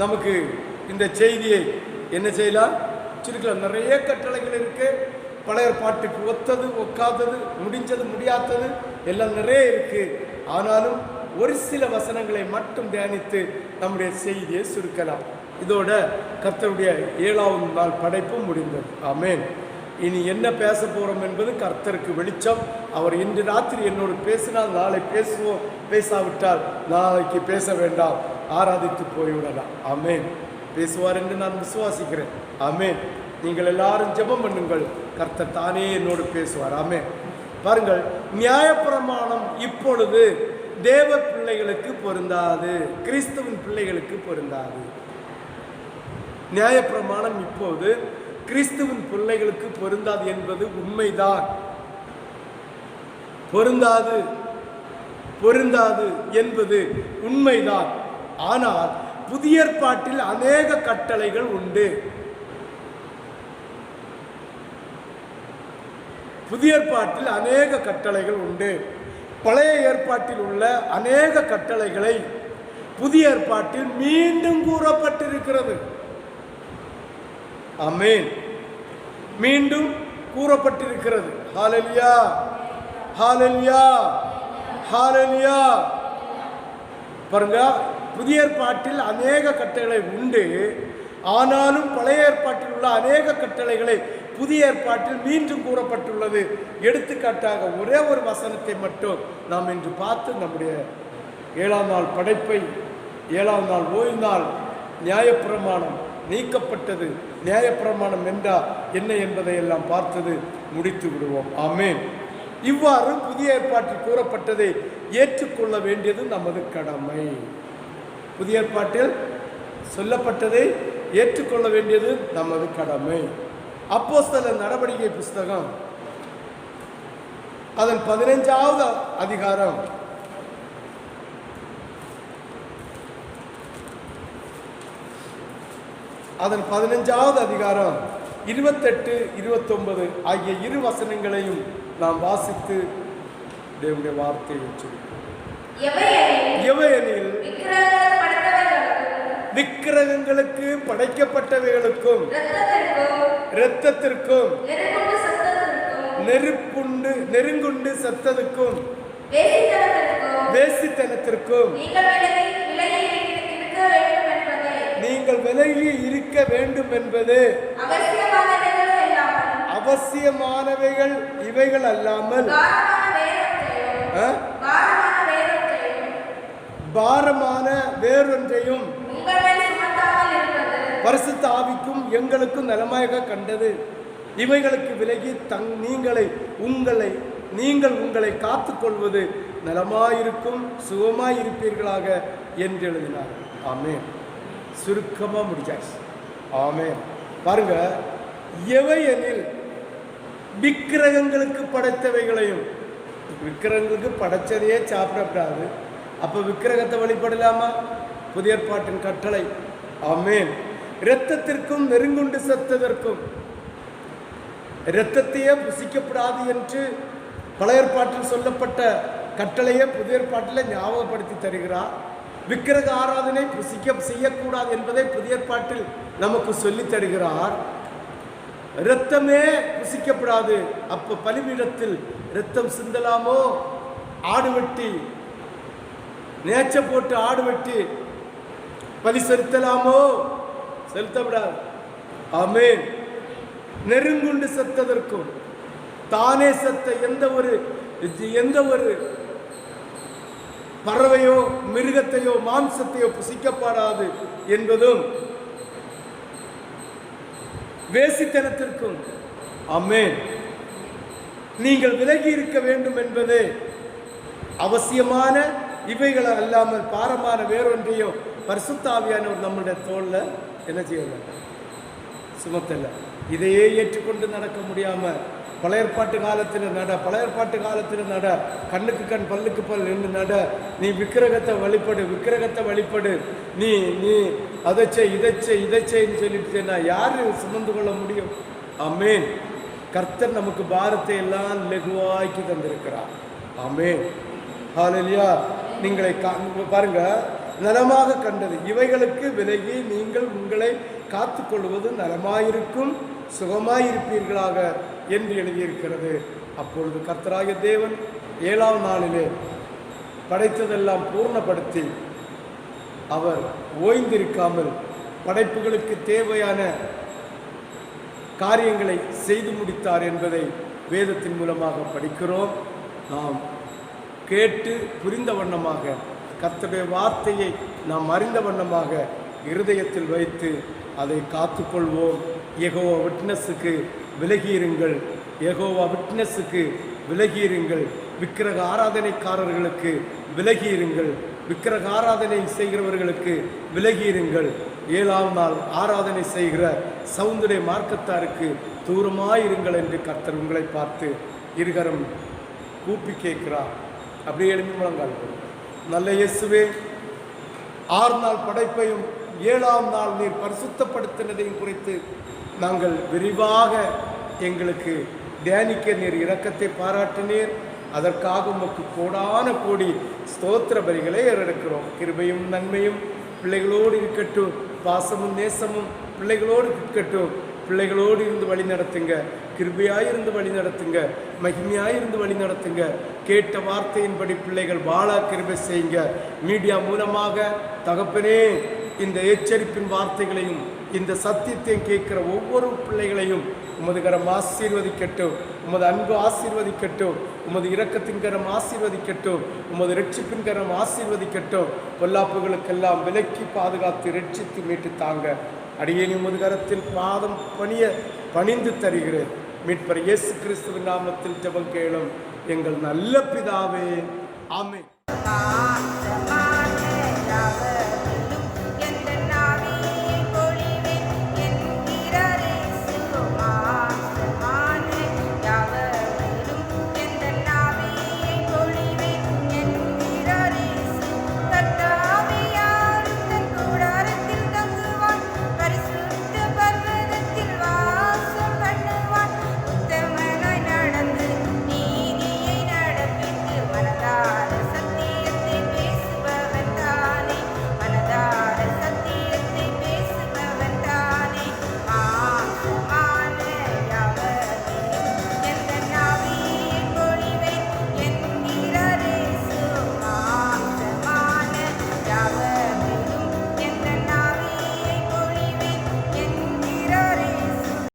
நமக்கு இந்த செய்தியை என்ன செய்யலாம், சுருக்கலாம். நிறைய கட்டளைகள் இருக்கு. பழைய ஏற்பாட்டுக்கு ஒத்தது, ஒக்காதது, முடிஞ்சது, முடியாதது எல்லாம் நிறைய இருக்கு. ஆனாலும் ஒரு சில வசனங்களை மட்டும் தியானித்து நம்முடைய செய்தியை சுருக்கலாம். இதோட கர்த்தருடைய 7வது நாள் படைப்பும் முடிந்தது. ஆமென். இனி என்ன பேச போகிறோம் என்பது கர்த்தருக்கு வெளிச்சம். அவர் இன்று ராத்திரி என்னோடு பேசினால் நாளை பேசுவோம், பேசாவிட்டால் நாளைக்கு பேச வேண்டாம், ஆராதித்து போய்விடலாம். ஆமென். பேசுவார் என்று நான் விசுவாசிக்கிறேன். ஆமென். நீங்கள் எல்லாரும் ஜெபம் பண்ணுங்கள், கர்த்தர் தானே என்னோடு பேசுவார். ஆமென். பாருங்கள், நியாயப்பிரமாணம் இப்பொழுது தேவ பிள்ளைகளுக்கு பொருந்தாது, கிறிஸ்துவின் பிள்ளைகளுக்கு பொருந்தாது. நியாயப்பிரமாணம் இப்போது கிறிஸ்துவின் பிள்ளைகளுக்கு பொருந்தாது என்பது உண்மைதான். பொருந்தாது என்பது உண்மைதான். ஆனால் புதிய ஏற்பாட்டில் அநேக கட்டளைகள் உண்டு. புதிய ஏற்பாட்டில் அநேக கட்டளைகள் உண்டு. பழைய ஏற்பாட்டில் உள்ள அநேக கட்டளைகளை புதிய ஏற்பாட்டில் மீண்டும் கூறப்பட்டிருக்கிறது. ஆமென். மீண்டும் கூறப்பட்டிருக்கிறது. ஹல்லேலூயா, ஹல்லேலூயா, ஹல்லேலூயா. பாருங்க, புதிய ஏற்பாட்டில் அநேக கட்டளை உண்டு. ஆனாலும் பழைய ஏற்பாட்டில் உள்ள அநேக கட்டளைகளை புதிய ஏற்பாட்டில் மீண்டும் கூறப்பட்டுள்ளது. எடுத்துக்காட்டாக ஒரே ஒரு வசனத்தை மட்டும் நாம் இன்று பார்த்து நம்முடைய 7ஆம் நாள் படைப்பை, 7ஆம் நாள் ஓய்வு நாள், நியாயப்பிரமாணம் நீக்கப்பட்டது, நியாயப்பிரமாணம் என்றால் என்ன என்பதை எல்லாம் பார்த்தது முடித்து விடுவோம். ஆமென். இவ்வாறு புதிய ஏற்பாட்டில் கூறப்பட்டதை ஏற்றுக்கொள்ள வேண்டியது நமது கடமை. புதிய ஏற்பாட்டில் சொல்லப்பட்டதை ஏற்றுக்கொள்ள வேண்டியது நமது கடமை. அப்போஸ்தலர் நடவடிக்கை புஸ்தகம் அதன் 15வது அதிகாரம் அதன் 15வது அதிகாரம் 28, 29 ஆகிய இரு வசனங்களையும் நாம் வாசித்து தேவனுடைய வார்த்தையை உச்சரிப்போம். எவையெனில் விக்கிரகங்களுக்கு படைக்கப்பட்டவைகளுக்கும் இரத்தத்திற்கும் நெருங்குண்டு சத்ததுக்கும் வேசித்தனத்திற்கும் நீங்கள் விலகி இருக்க வேண்டும் என்பது அவசியமானவைகள் இவைகள் அல்லாமல் பாரமான வேறொன்றையும் பரிசுத்த ஆவிக்கும் எங்களுக்கும் நலமாக கண்டது. இவைகளுக்கு விலகி நீங்கள் உங்களை காத்துக்கொள்வது நலமாயிருக்கும், சுகமாயிருப்பீர்களாக என்று எழுதினார். ஆமென். சுருக்கமாக முடிச்சாச்சு. ஆமென். பாருங்க, எவையெனில் விக்கிரகங்களுக்கு படைத்தவைகளையும், விக்கிரகங்களுக்கு படைச்சதையே சாப்பிடக்கூடாது. அப்போ விக்கிரகத்தை வழிபடலாமா? புதிய ஏற்பாட்டின் கட்டளை. ஆமென். இரத்தத்திற்கும் நெருங்குண்டு சத்ததற்கும், இரத்தத்தையே புசிக்கப்படாது என்று பழைய ஏற்பாட்டில் சொல்லப்பட்ட கட்டளையை புதிய ஏற்பாட்டில் ஞாபகப்படுத்தி தருகிறார். விக்கிரக ஆராதனை செய்யக்கூடாது என்பதை புதிய ஏற்பாட்டில் நமக்கு சொல்லி தருகிறார். இரத்தமே புசிக்கப்படாது. அப்ப பலிபீடத்தில் இரத்தம் சிந்தலாமோ? ஆடு வெட்டி நேச்ச போட்டு ஆடு வெட்டி பலி செலுத்தலாமோ? செலுத்தப்படாது. ஆமென். நெருங்குண்டு செத்ததற்கும், தானே செத்த எந்த ஒரு பறவையோ மிருகத்தையோ மாம்சத்தையோ புசிக்கப்படாது என்பதும், வேசித்தனத்திற்கும் ஆமென் நீங்கள் விலகி இருக்க வேண்டும் என்பது அவசியமான இவைகளை அல்லாமல் பாரமான வேறொன்றையும் பரிசுத்த ஆவியானவர் நம்முடைய தோல்ல என்ன செய்யல, சுமத்தல. இதையே ஏற்றுக்கொண்டு நடக்க முடியாம பழைய ஏற்பாட்டு காலத்தில் நட, பழைய ஏற்பாட்டு காலத்தில் நட, கண்ணுக்கு கண் பல்லுக்கு பல் என்று நட. நீ விக்கிரகத்தை வழிபடு, விக்கிரகத்தை வழிபடு, நீ நீ அதை செய் இதை செய்ன்னு சொல்லிட்டு நான் யார் சுமந்து கொள்ள முடியும்? ஆமென். கர்த்தர் நமக்கு பாரத்தை எல்லாம் லகுவாக்கி தந்திருக்கிறார். ஆமென். ஹல்லேலூயா. நீங்களை பாருங்க, நலமாக கண்டது இவைகளுக்கு விலகி நீங்கள் உங்களை காத்துக்கொள்வது நலமாயிருக்கும், சுகமாயிருப்பீர்களாக என்று எழுதியிருக்கிறது. அப்பொழுது கர்த்தராகிய தேவன் 7ஆம் நாளிலே படைத்ததெல்லாம் பூர்ணப்படுத்தி அவர் ஓய்ந்திருக்காமல் படைப்புகளுக்கு தேவையான காரியங்களை செய்து முடித்தார் என்பதை வேதத்தின் மூலமாக படிக்கிறோம். நாம் கேட்டு புரிந்த வண்ணமாக, கர்த்தருடைய வார்த்தையை நாம் அறிந்த வண்ணமாக இருதயத்தில் வைத்து அதை காத்துக்கொள்வோம். யெகோவா விட்னஸுக்கு விலகியிருங்கள், யெகோவா விட்னஸுக்கு விலகியிருங்கள். விக்கிரக ஆராதனைக்காரர்களுக்கு விலகியிருங்கள், விக்கிரக ஆராதனை செய்கிறவர்களுக்கு விலகியிருங்கள். 7ஆம் நாள் ஆராதனை செய்கிற சவுந்தரிய மார்க்கத்தாருக்கு தூரமாயிருங்கள் என்று கர்த்தர் உங்களை பார்த்து இருகரம் கூப்பி கேட்கிறார். அப்படியே எழுப்பி முழங்கால். நல்ல இயேசுவே, 6 நாள் படைப்பையும் 7ஆம் நாள் நீர் பரிசுத்தப்படுத்தினதையும் குறித்து நாங்கள் விரிவாக எங்களுக்கு தியானிக்க நீர் இரக்கத்தை பாராட்டினீர். அதற்காக உமக்கு கோடான கோடி ஸ்தோத்திர பலிகளை ஏறெடுக்கிறோம். கிருபையும் நன்மையும் பிள்ளைகளோடு இருக்கட்டும், பாசமும் நேசமும் பிள்ளைகளோடு இருக்கட்டும். பிள்ளைகளோடு இருந்து வழி நடத்துங்க, கிருபையாயிருந்து வழி நடத்துங்க, மகிமையாயிருந்து வழி நடத்துங்க. கேட்ட வார்த்தையின்படி பிள்ளைகள் வாழ கிருபை செய்யுங்க. மீடியா மூலமாக தகப்பனே, இந்த எச்சரிப்பின் வார்த்தைகளையும் இந்த சத்தியத்தையும் கேட்கிற ஒவ்வொரு பிள்ளைகளையும் உமது கரம் ஆசீர்வதிக்கட்டும், உமது அன்பு ஆசீர்வதிக்கட்டும், உமது இரக்கத்தின் கரம் ஆசீர்வதிக்கட்டும், உமது ரட்சிப்பின் கரம் ஆசீர்வதிக்கட்டும். பொல்லாப்புகளுக்கெல்லாம் விலக்கி பாதுகாத்து ரட்சித்து மீட்டு தாங்க. அடியேன் உமது கரத்தில் பாதம் பணிந்து தருகிறேன். மீட்பர் இயேசு கிறிஸ்துவின் நாமத்தில் ஜெபம் கேளும் எங்கள் நல்ல பிதாவே. ஆமென்.